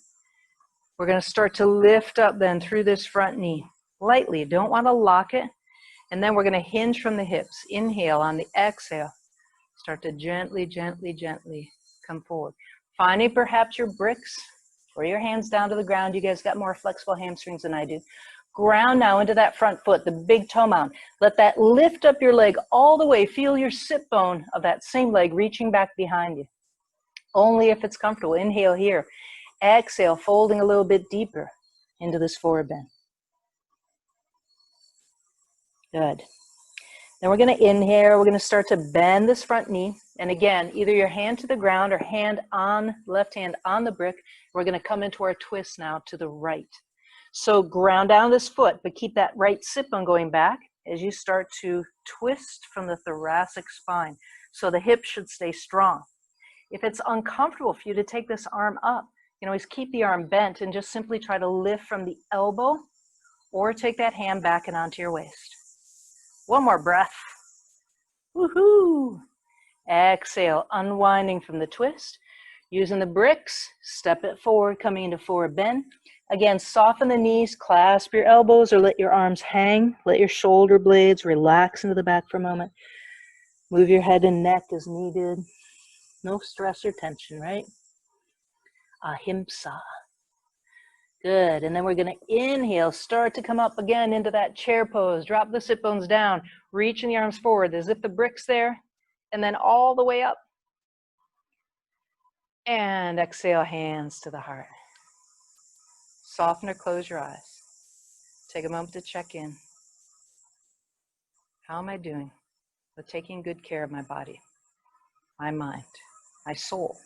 We're going to start to lift up then through this front knee. Lightly, don't want to lock it. And then we're going to hinge from the hips. Inhale on the exhale. Start to gently, gently, gently come forward. Finding perhaps your bricks or your hands down to the ground. You guys got more flexible hamstrings than I do. Ground now into that front foot, the big toe mound. Let that lift up your leg all the way. Feel your sit bone of that same leg reaching back behind you. Only if it's comfortable. Inhale here. Exhale, folding a little bit deeper into this forward bend. Good. Then we're going to inhale. We're going to start to bend this front knee. And again, either your hand to the ground or hand on, left hand on the brick. We're going to come into our twist now to the right. So ground down this foot, but keep that right sit bone going back as you start to twist from the thoracic spine. So the hips should stay strong. If it's uncomfortable for you to take this arm up, you can always keep the arm bent and just simply try to lift from the elbow or take that hand back and onto your waist. One more breath. Woohoo! Exhale, unwinding from the twist. Using the bricks, step it forward, coming into forward bend. Again, soften the knees, clasp your elbows, or let your arms hang. Let your shoulder blades relax into the back for a moment. Move your head and neck as needed. No stress or tension, right? Ahimsa. Good, and then we're going to inhale, start to come up again into that chair pose. Drop the sit bones down, reaching the arms forward as if the brick's there, and then all the way up. And exhale, hands to the heart. Soften or close your eyes. Take a moment to check in. How am I doing with taking good care of my body, my mind, my soul?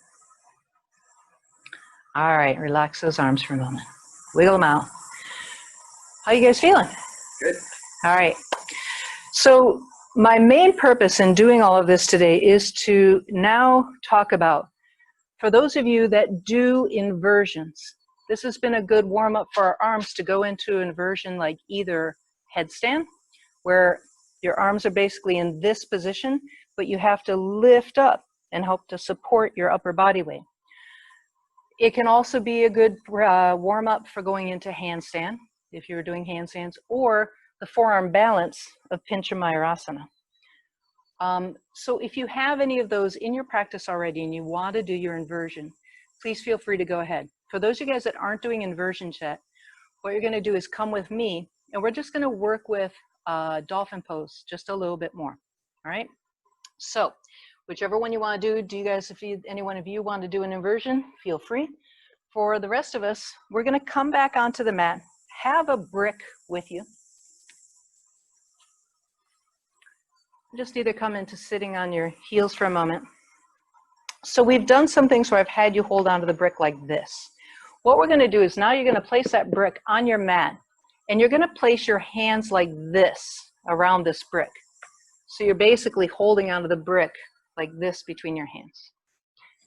All right, relax those arms for a moment. Wiggle them out. How you guys feeling? Good. All right. So my main purpose in doing all of this today is to now talk about, for those of you that do inversions, this has been a good warm-up for our arms to go into inversion like either headstand, where your arms are basically in this position, but you have to lift up and help to support your upper body weight. It can also be a good warm-up for going into handstand, if you're doing handstands, or the forearm balance of Pincha Mayurasana. So if you have any of those in your practice already and you want to do your inversion, please feel free to go ahead. For those of you guys that aren't doing inversions yet, what you're going to do is come with me, and we're just going to work with Dolphin Pose just a little bit more. All right? So whichever one you want to do you guys, if any one of you want to do an inversion, feel free. For the rest of us, we're going to come back onto the mat, have a brick with you. Just either come into sitting on your heels for a moment. So we've done some things where I've had you hold onto the brick like this. What we're going to do is now you're going to place that brick on your mat, and you're going to place your hands like this around this brick. So you're basically holding onto the brick like this between your hands.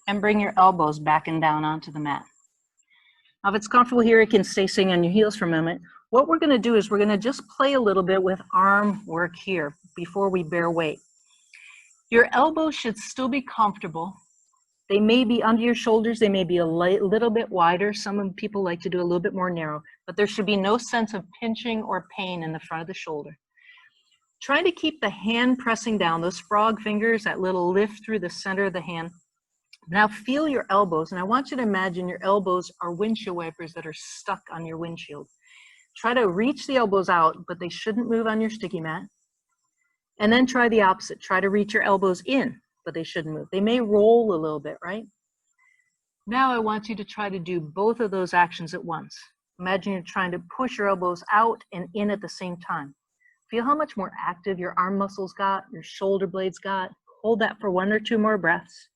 And bring your elbows back and down onto the mat. Now if it's comfortable here, you can stay sitting on your heels for a moment. What we're going to do is we're going to just play a little bit with arm work here before we bear weight. Your elbows should still be comfortable. They may be under your shoulders. They may be a little bit wider. Some people like to do a little bit more narrow, but there should be no sense of pinching or pain in the front of the shoulder. Try to keep the hand pressing down, those frog fingers, that little lift through the center of the hand. Now feel your elbows, and I want you to imagine your elbows are windshield wipers that are stuck on your windshield. Try to reach the elbows out, but they shouldn't move on your sticky mat. And then try the opposite. Try to reach your elbows in, but they shouldn't move. They may roll a little bit, right? Now I want you to try to do both of those actions at once. Imagine you're trying to push your elbows out and in at the same time. Feel how much more active your arm muscles got, your shoulder blades got. Hold that for 1 or 2 more breaths.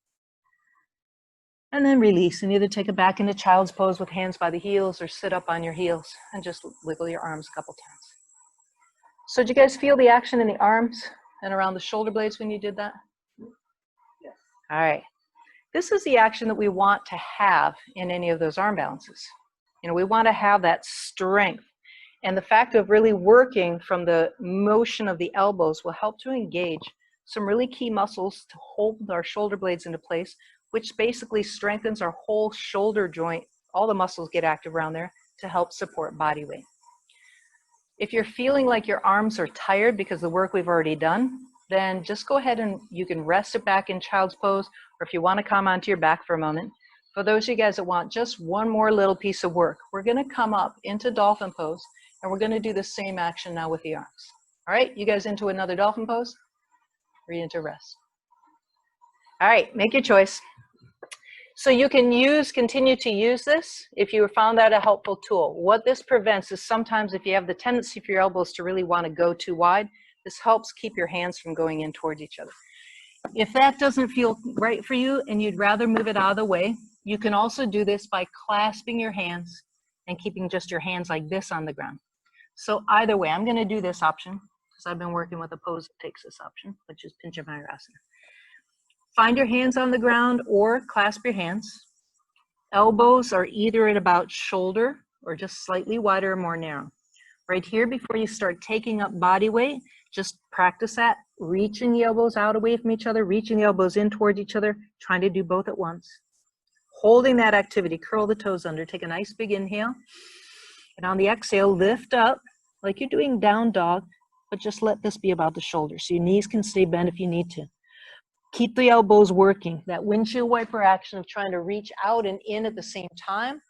And then release, and either take it back into child's pose with hands by the heels or sit up on your heels and just wiggle your arms a couple times. So did you guys feel the action in the arms? and around the shoulder blades when you did that? Yes. All right. This is the action that we want to have in any of those arm balances. You know, we want to have that strength. And the fact of really working from the motion of the elbows will help to engage some really key muscles to hold our shoulder blades into place, which basically strengthens our whole shoulder joint. All the muscles get active around there to help support body weight. If you're feeling like your arms are tired because of the work we've already done, then just go ahead and you can rest it back in child's pose, or if you want to come onto your back for a moment. For those of you guys that want just one more little piece of work, we're going to come up into Dolphin Pose, and we're going to do the same action now with the arms. All right, you guys into another Dolphin Pose? Or are you into rest? All right, make your choice. So you can continue to use this if you found that a helpful tool. What this prevents is sometimes if you have the tendency for your elbows to really want to go too wide, this helps keep your hands from going in towards each other. If that doesn't feel right for you and you'd rather move it out of the way, you can also do this by clasping your hands and keeping just your hands like this on the ground. So either way, I'm going to do this option because I've been working with a pose that takes this option, which is Panchavayurasana. Find your hands on the ground or clasp your hands. Elbows are either at about shoulder or just slightly wider or more narrow. Right here, before you start taking up body weight, just practice that, reaching the elbows out away from each other, reaching the elbows in towards each other, trying to do both at once. Holding that activity, curl the toes under, take a nice big inhale. And on the exhale, lift up like you're doing down dog, but just let this be about the shoulders. So your knees can stay bent if you need to. Keep the elbows working. That windshield wiper action of trying to reach out and in at the same time.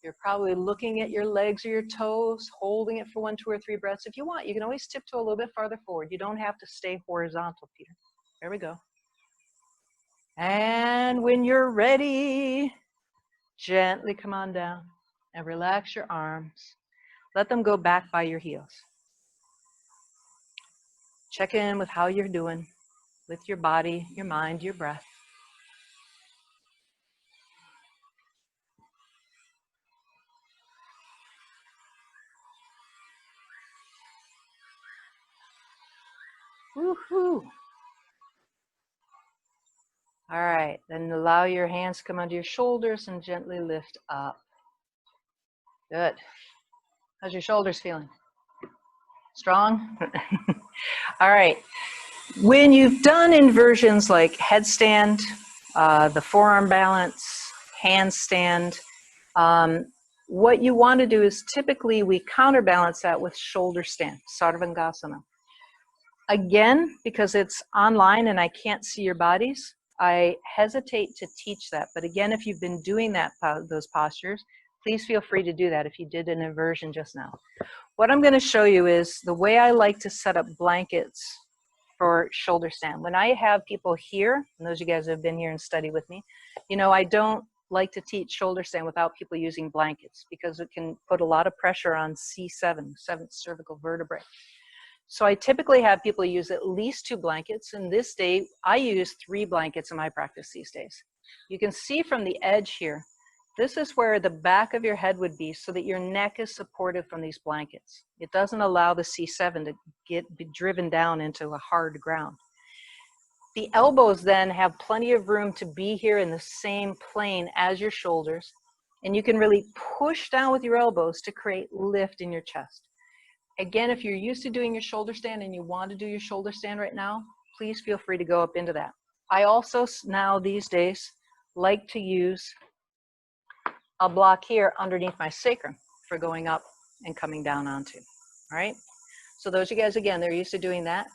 You're probably looking at your legs or your toes, holding it for 1, 2, or 3 breaths. If you want, you can always tiptoe a little bit farther forward. You don't have to stay horizontal, Peter. There we go. And when you're ready, gently come on down and relax your arms. Let them go back by your heels. Check in with how you're doing with your body, your mind, your breath. Woohoo! All right, then allow your hands to come under your shoulders and gently lift up. Good. How's your shoulders feeling? Strong? All right. When you've done inversions like headstand, the forearm balance, handstand, what you want to do is typically we counterbalance that with shoulder stand, Sarvangasana. Again, because it's online and I can't see your bodies, I hesitate to teach that. But again, if you've been doing those postures, please feel free to do that if you did an inversion just now. What I'm going to show you is the way I like to set up blankets for shoulder stand. When I have people here, and those of you guys who have been here and studied with me, you know, I don't like to teach shoulder stand without people using blankets because it can put a lot of pressure on C7, 7th cervical vertebrae. So I typically have people use at least 2 blankets, and this day I use 3 blankets in my practice these days. You can see from the edge here, this is where the back of your head would be so that your neck is supported from these blankets. It doesn't allow the C7 to be driven down into a hard ground. The elbows then have plenty of room to be here in the same plane as your shoulders, and you can really push down with your elbows to create lift in your chest. Again, if you're used to doing your shoulder stand and you want to do your shoulder stand right now, please feel free to go up into that. I also now these days like to use a block here underneath my sacrum for going up and coming down onto. All right. So those of you guys, again, they're used to doing that.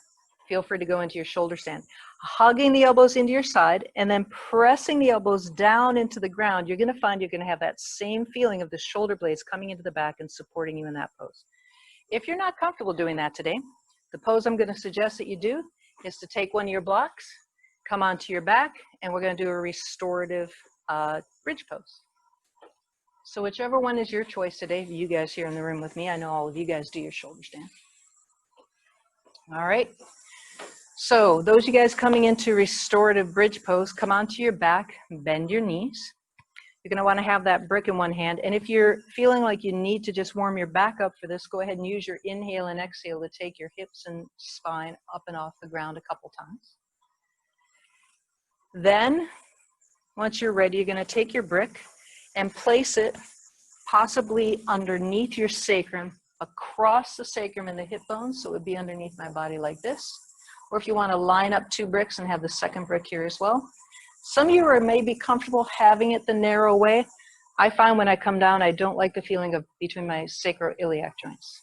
Feel free to go into your shoulder stand. Hugging the elbows into your side and then pressing the elbows down into the ground, you're going to find you're going to have that same feeling of the shoulder blades coming into the back and supporting you in that pose. If you're not comfortable doing that today, the pose I'm going to suggest that you do is to take one of your blocks, come onto your back, and we're going to do a restorative bridge pose. So whichever one is your choice today, you guys here in the room with me, I know all of you guys do your shoulder stand. All right. So those of you guys coming into restorative bridge pose, come onto your back, bend your knees. You're going to want to have that brick in one hand. And if you're feeling like you need to just warm your back up for this, go ahead and use your inhale and exhale to take your hips and spine up and off the ground a couple times. Then, once you're ready, you're going to take your brick and place it possibly underneath your sacrum, across the sacrum and the hip bones, so it would be underneath my body like this. Or if you want to line up 2 bricks and have the second brick here as well. Some of you are maybe comfortable having it the narrow way. I find when I come down, I don't like the feeling of between my sacroiliac joints.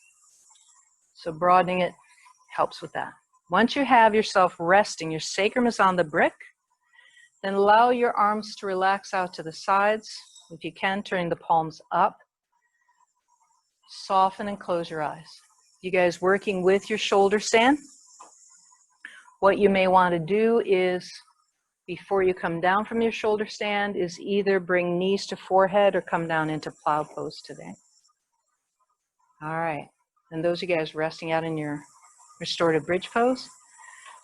So broadening it helps with that. Once you have yourself resting, your sacrum is on the brick, then allow your arms to relax out to the sides. If you can, turn the palms up. Soften and close your eyes. You guys working with your shoulder stand. What you may want to do is, before you come down from your shoulder stand, is either bring knees to forehead or come down into plow pose today. All right. And those of you guys resting out in your restorative bridge pose,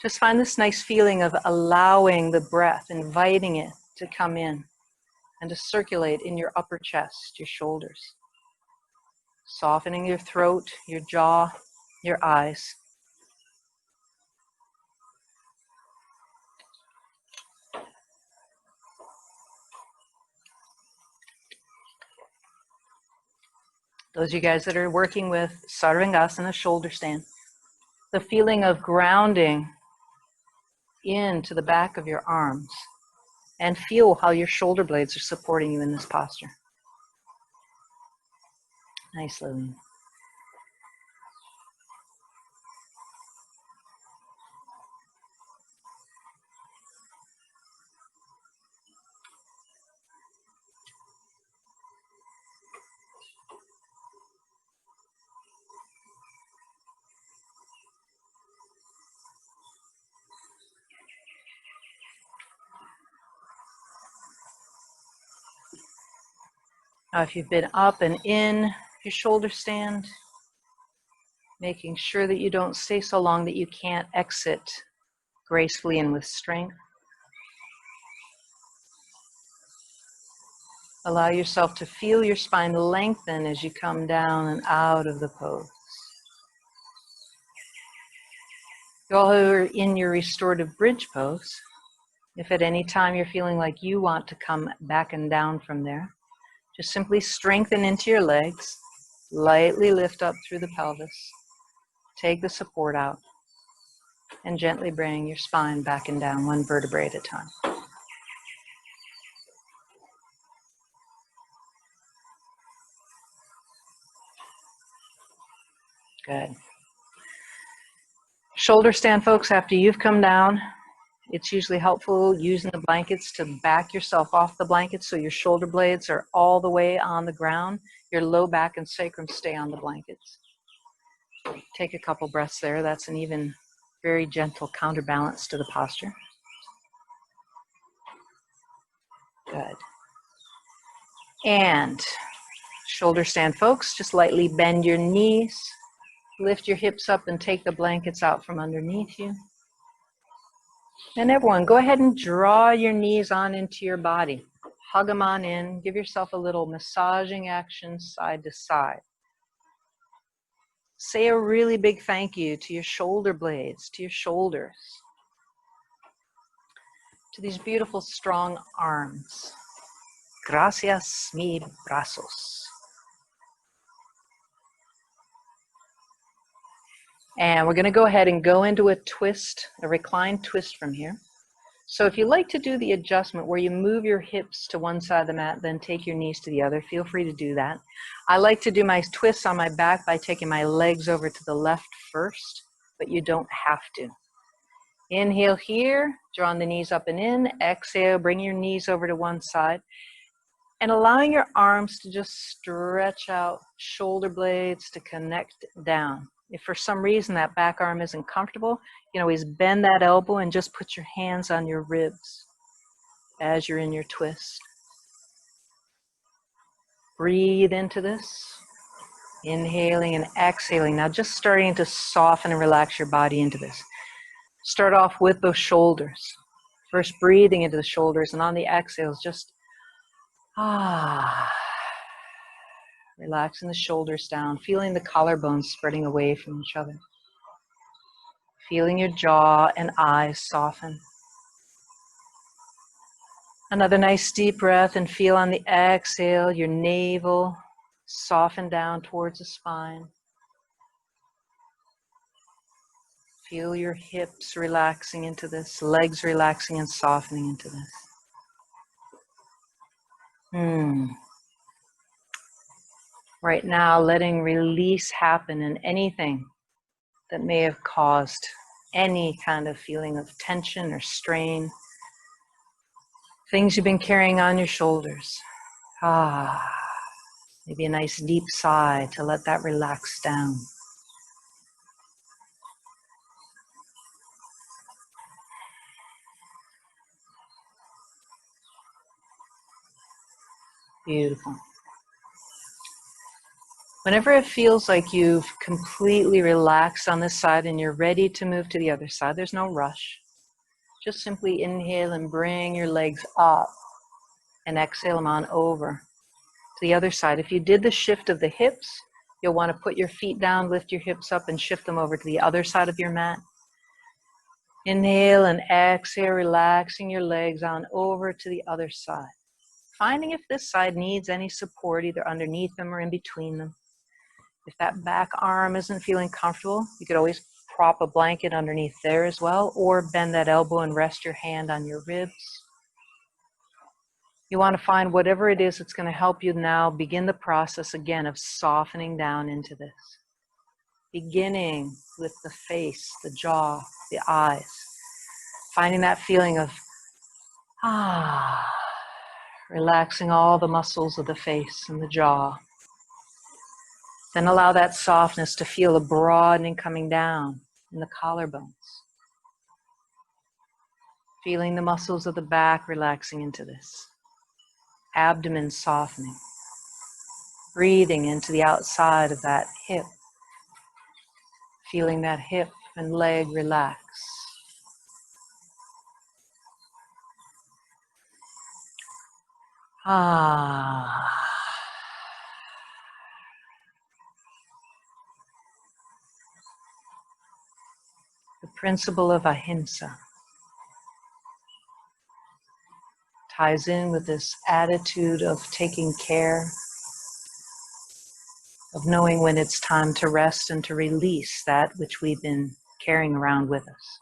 just find this nice feeling of allowing the breath, inviting it to come in and to circulate in your upper chest, your shoulders. Softening your throat, your jaw, your eyes. Those of you guys that are working with Sarvangasana, shoulder stand, the feeling of grounding into the back of your arms, and feel how your shoulder blades are supporting you in this posture. Nice, Lillian. Now, if you've been up and in your shoulder stand, making sure that you don't stay so long that you can't exit gracefully and with strength. Allow yourself to feel your spine lengthen as you come down and out of the pose. You all who are in your restorative bridge pose, if at any time you're feeling like you want to come back and down from there, just simply strengthen into your legs, lightly lift up through the pelvis, take the support out, and gently bring your spine back and down, one vertebrae at a time. Good. Shoulder stand, folks, after you've come down, it's usually helpful using the blankets to back yourself off the blankets so your shoulder blades are all the way on the ground. Your low back and sacrum stay on the blankets. Take a couple breaths there. That's an even very gentle counterbalance to the posture. Good. And shoulder stand, folks, just lightly bend your knees, lift your hips up and take the blankets out from underneath you. And everyone, go ahead and draw your knees on into your body. Hug them on in. Give yourself a little massaging action side to side. Say a really big thank you to your shoulder blades, to your shoulders, to these beautiful strong arms. Gracias, mi brazos. And we're going to go ahead and go into a twist, a reclined twist from here. So if you like to do the adjustment where you move your hips to one side of the mat, then take your knees to the other, feel free to do that. I like to do my twists on my back by taking my legs over to the left first, but you don't have to. Inhale here, drawing the knees up and in. Exhale, bring your knees over to one side. And allowing your arms to just stretch out, shoulder blades to connect down. If for some reason that back arm isn't comfortable, you can always bend that elbow and just put your hands on your ribs as you're in your twist. Breathe into this. Inhaling and exhaling. Now just starting to soften and relax your body into this. Start off with those shoulders. First breathing into the shoulders, and on the exhales, just Relaxing the shoulders down, feeling the collarbones spreading away from each other. Feeling your jaw and eyes soften. Another nice deep breath, and feel on the exhale your navel soften down towards the spine. Feel your hips relaxing into this, legs relaxing and softening into this. Right now, letting release happen in anything that may have caused any kind of feeling of tension or strain. Things you've been carrying on your shoulders. Maybe a nice deep sigh to let that relax down. Beautiful. Whenever it feels like you've completely relaxed on this side and you're ready to move to the other side, there's no rush. Just simply inhale and bring your legs up and exhale them on over to the other side. If you did the shift of the hips, you'll want to put your feet down, lift your hips up, and shift them over to the other side of your mat. Inhale and exhale, relaxing your legs on over to the other side. Finding if this side needs any support, either underneath them or in between them. If that back arm isn't feeling comfortable, you could always prop a blanket underneath there as well, or bend that elbow and rest your hand on your ribs. You want to find whatever it is that's going to help you now begin the process again of softening down into this. Beginning with the face, the jaw, the eyes. Finding that feeling of relaxing all the muscles of the face and the jaw. Then allow that softness to feel a broadening coming down in the collarbones. Feeling the muscles of the back relaxing into this. Abdomen softening. Breathing into the outside of that hip. Feeling that hip and leg relax. The principle of Ahimsa ties in with this attitude of taking care, of knowing when it's time to rest and to release that which we've been carrying around with us.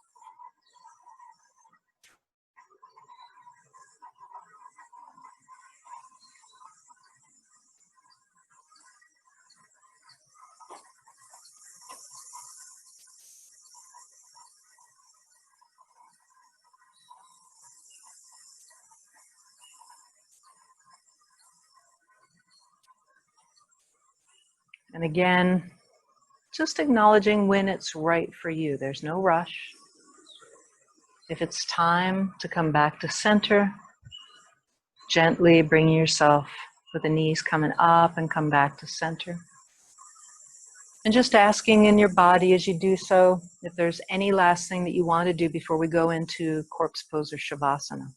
And again, just acknowledging when it's right for you. There's no rush. If it's time to come back to center, gently bring yourself with the knees coming up and come back to center. And just asking in your body as you do so, if there's any last thing that you want to do before we go into corpse pose or Shavasana.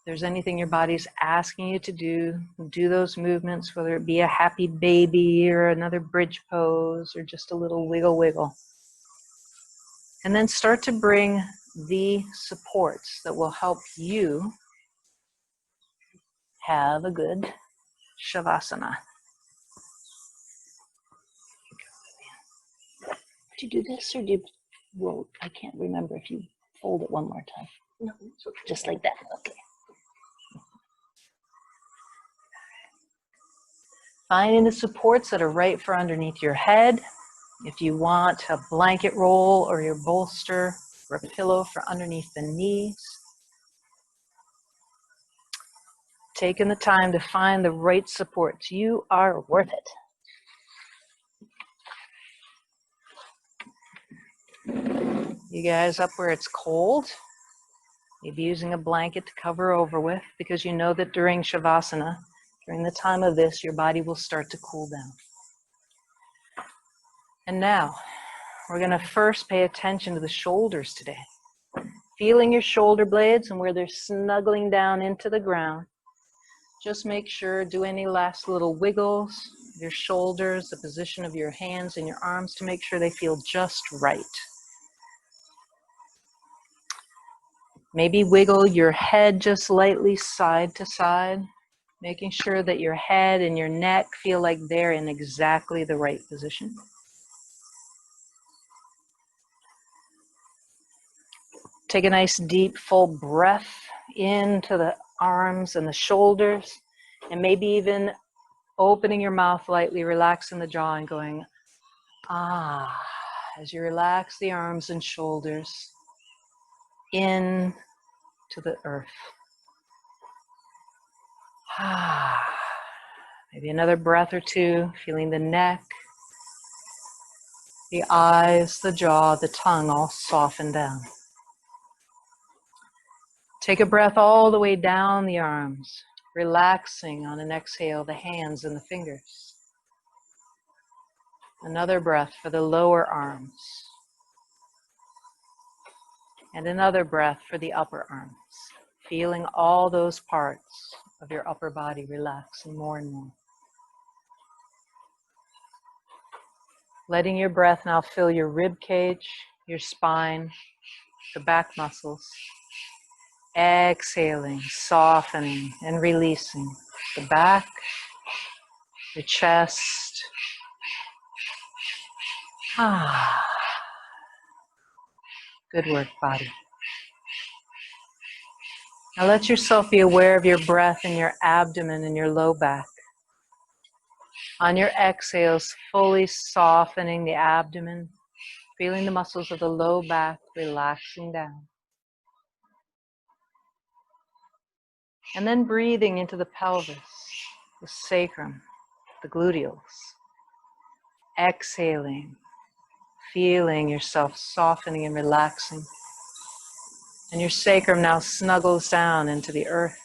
If there's anything your body's asking you to do those movements, whether it be a happy baby or another bridge pose or just a little wiggle wiggle. And then start to bring the supports that will help you have a good Shavasana. Did you do this or did you roll? I can't remember if you fold it one more time. No, it's okay. Just like that, okay. Finding the supports that are right for underneath your head. If you want a blanket roll or your bolster or a pillow for underneath the knees. Taking the time to find the right supports. You are worth it. You guys up where it's cold, maybe using a blanket to cover over with, because you know that during Shavasana, during the time of this, your body will start to cool down. And now, we're going to first pay attention to the shoulders today. Feeling your shoulder blades and where they're snuggling down into the ground. Just make sure, do any last little wiggles, your shoulders, the position of your hands and your arms to make sure they feel just right. Maybe wiggle your head just lightly side to side, making sure that your head and your neck feel like they're in exactly the right position. Take a nice deep full breath into the arms and the shoulders, and maybe even opening your mouth lightly, relaxing the jaw and going, ah, as you relax the arms and shoulders in to the earth. Ah, maybe another breath or two, feeling the neck, the eyes, the jaw, the tongue all soften down. Take a breath all the way down the arms, relaxing on an exhale the hands and the fingers. Another breath for the lower arms. And another breath for the upper arms, feeling all those parts of your upper body relaxing more and more. Letting your breath now fill your rib cage, your spine, the back muscles. Exhaling, softening, and releasing the back, your chest. Ah, good work, body. Now let yourself be aware of your breath in your abdomen and your low back. On your exhales, fully softening the abdomen, feeling the muscles of the low back relaxing down. And then breathing into the pelvis, the sacrum, the gluteals. Exhaling, feeling yourself softening and relaxing. And your sacrum now snuggles down into the earth,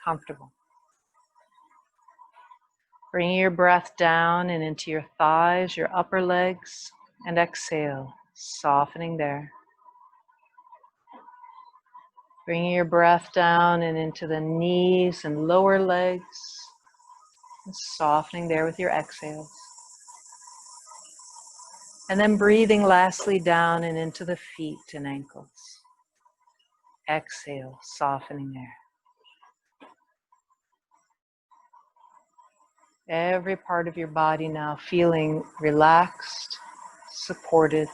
comfortable. Bringing your breath down and into your thighs, your upper legs, and exhale, softening there. Bringing your breath down and into the knees and lower legs, and softening there with your exhales. And then breathing lastly down and into the feet and ankles. Exhale, softening there. Every part of your body now feeling relaxed, supported.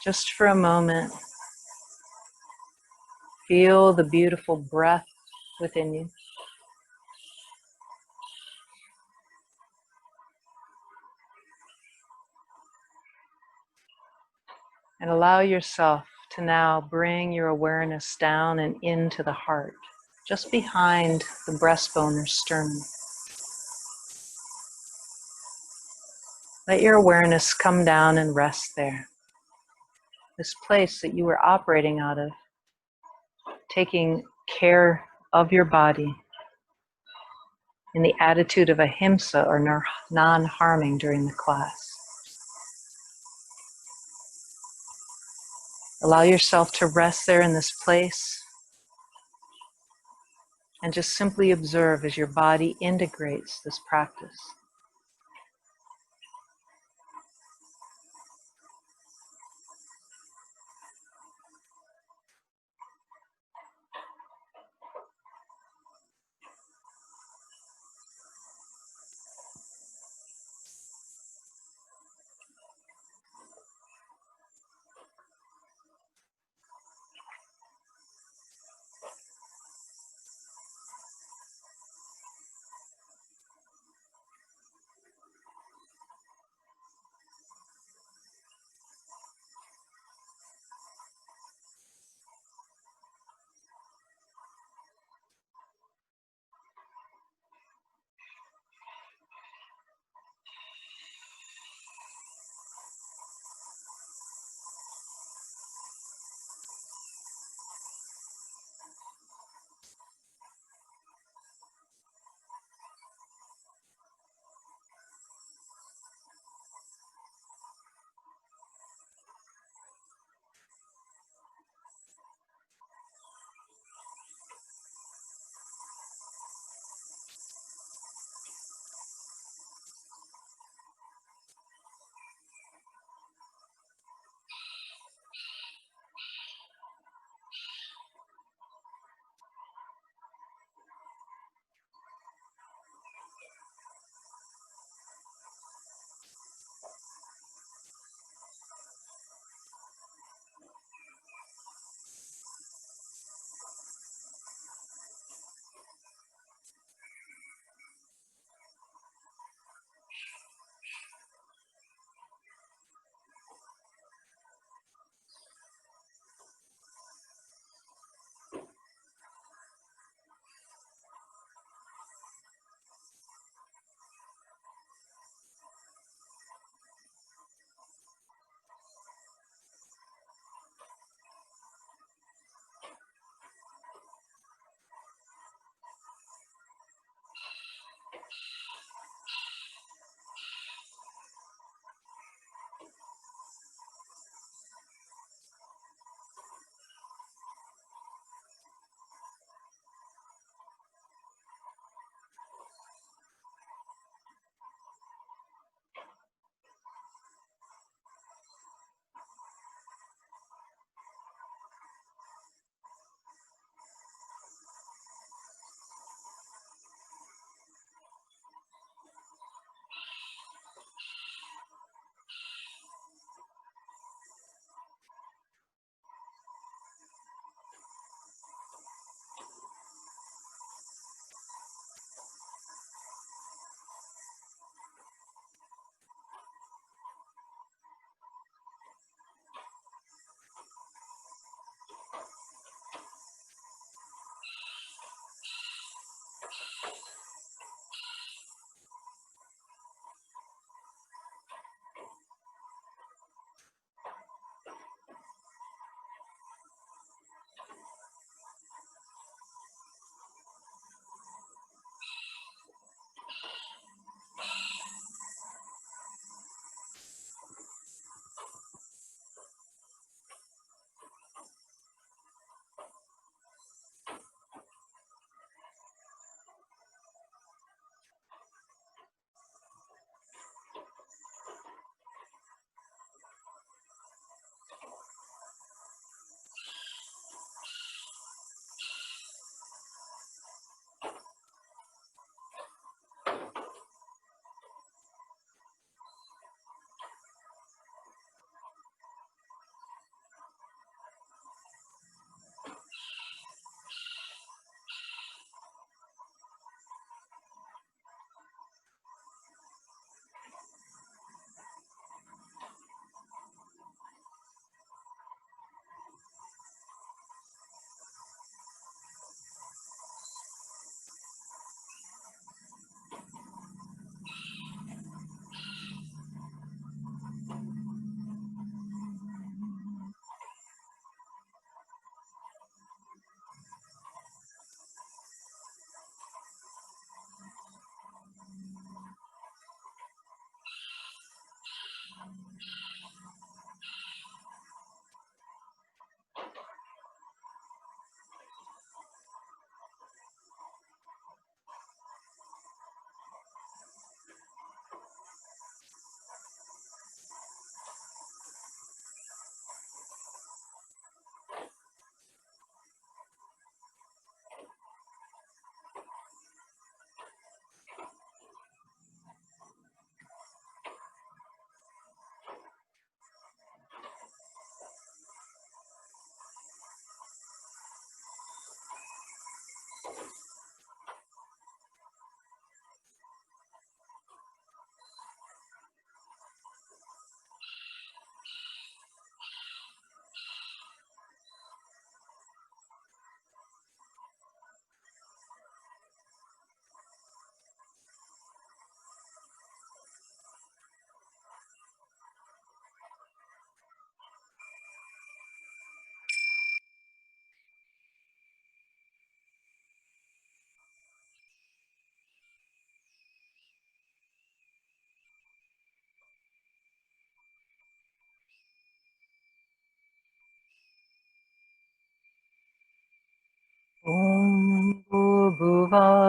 Just for a moment, feel the beautiful breath within you. And allow yourself to now bring your awareness down and into the heart, just behind the breastbone or sternum. Let your awareness come down and rest there. This place that you were operating out of, taking care of your body in the attitude of Ahimsa or non-harming during the class. Allow yourself to rest there in this place and just simply observe as your body integrates this practice.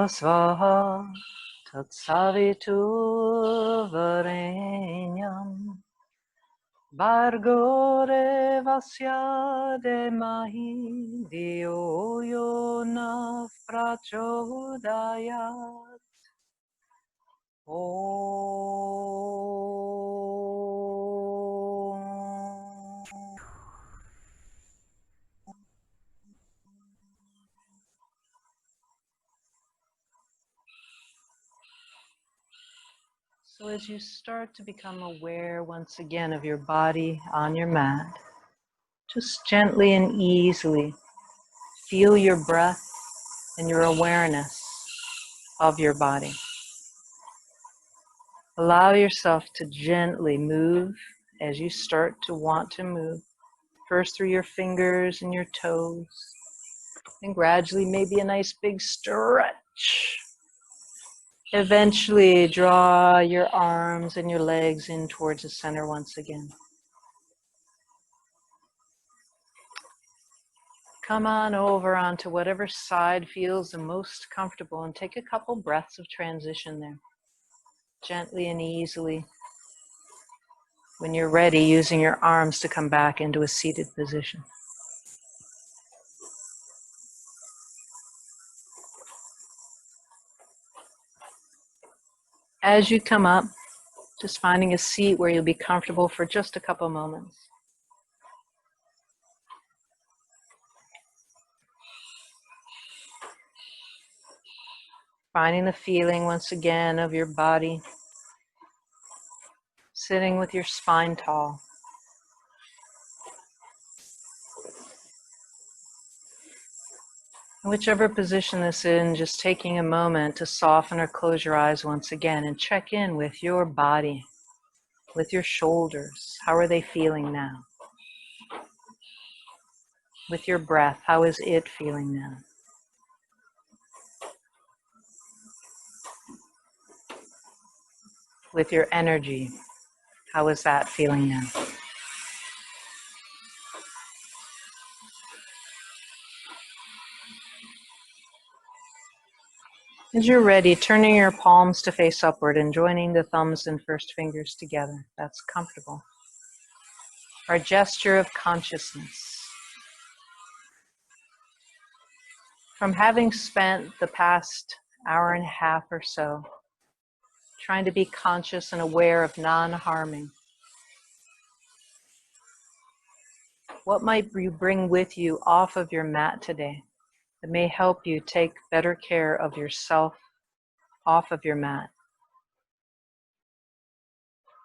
Svaha Tatsaviturvarenyam Bhargo Devasya Demahi Dio Yo Na Prachodayat. Om. So as you start to become aware once again of your body on your mat, just gently and easily feel your breath and your awareness of your body. Allow yourself to gently move as you start to want to move. First through your fingers and your toes, and gradually maybe a nice big stretch. Eventually draw your arms and your legs in towards the center once again. Come on over onto whatever side feels the most comfortable and take a couple breaths of transition there. Gently and easily. When you're ready, using your arms to come back into a seated position. As you come up, just finding a seat where you'll be comfortable for just a couple moments. Finding the feeling once again of your body, sitting with your spine tall. Whichever position this is in, just taking a moment to soften or close your eyes once again and check in with your body, with your shoulders. How are they feeling now? With your breath, how is it feeling now? With your energy, how is that feeling now? As you're ready, turning your palms to face upward and joining the thumbs and first fingers together. That's comfortable. Our gesture of consciousness. From having spent the past hour and a half or so trying to be conscious and aware of non-harming, what might you bring with you off of your mat today that may help you take better care of yourself off of your mat?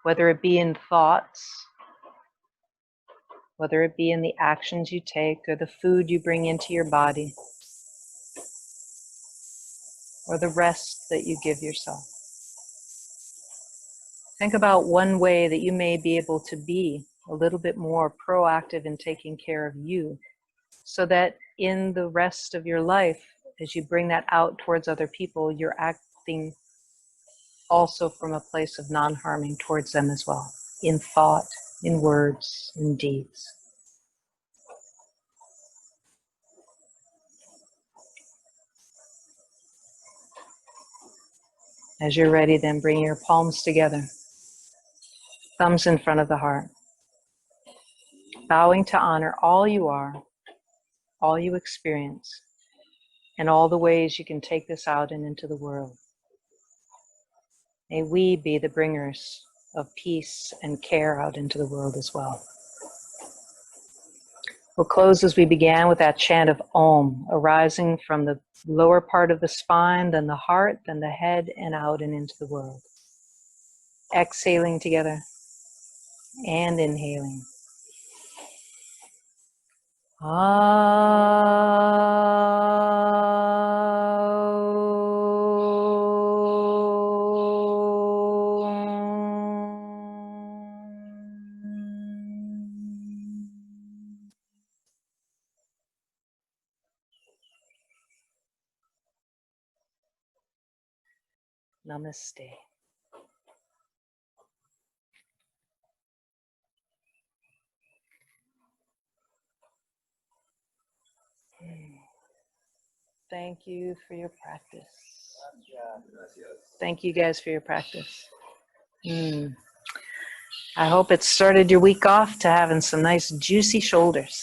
Whether it be in thoughts, whether it be in the actions you take or the food you bring into your body, or the rest that you give yourself. Think about one way that you may be able to be a little bit more proactive in taking care of you, so that in the rest of your life, as you bring that out towards other people, you're acting also from a place of non-harming towards them as well, in thought, in words, in deeds. As you're ready, then bring your palms together, thumbs in front of the heart, bowing to honor all you are, all you experience, and all the ways you can take this out and into the world. May we be the bringers of peace and care out into the world as well. We'll close as we began with that chant of Om, arising from the lower part of the spine, then the heart, then the head, and out and into the world. Exhaling together and inhaling. Namaste. thank you for your practice. Thank you guys for your practice. I hope it started your week off to having some nice juicy shoulders.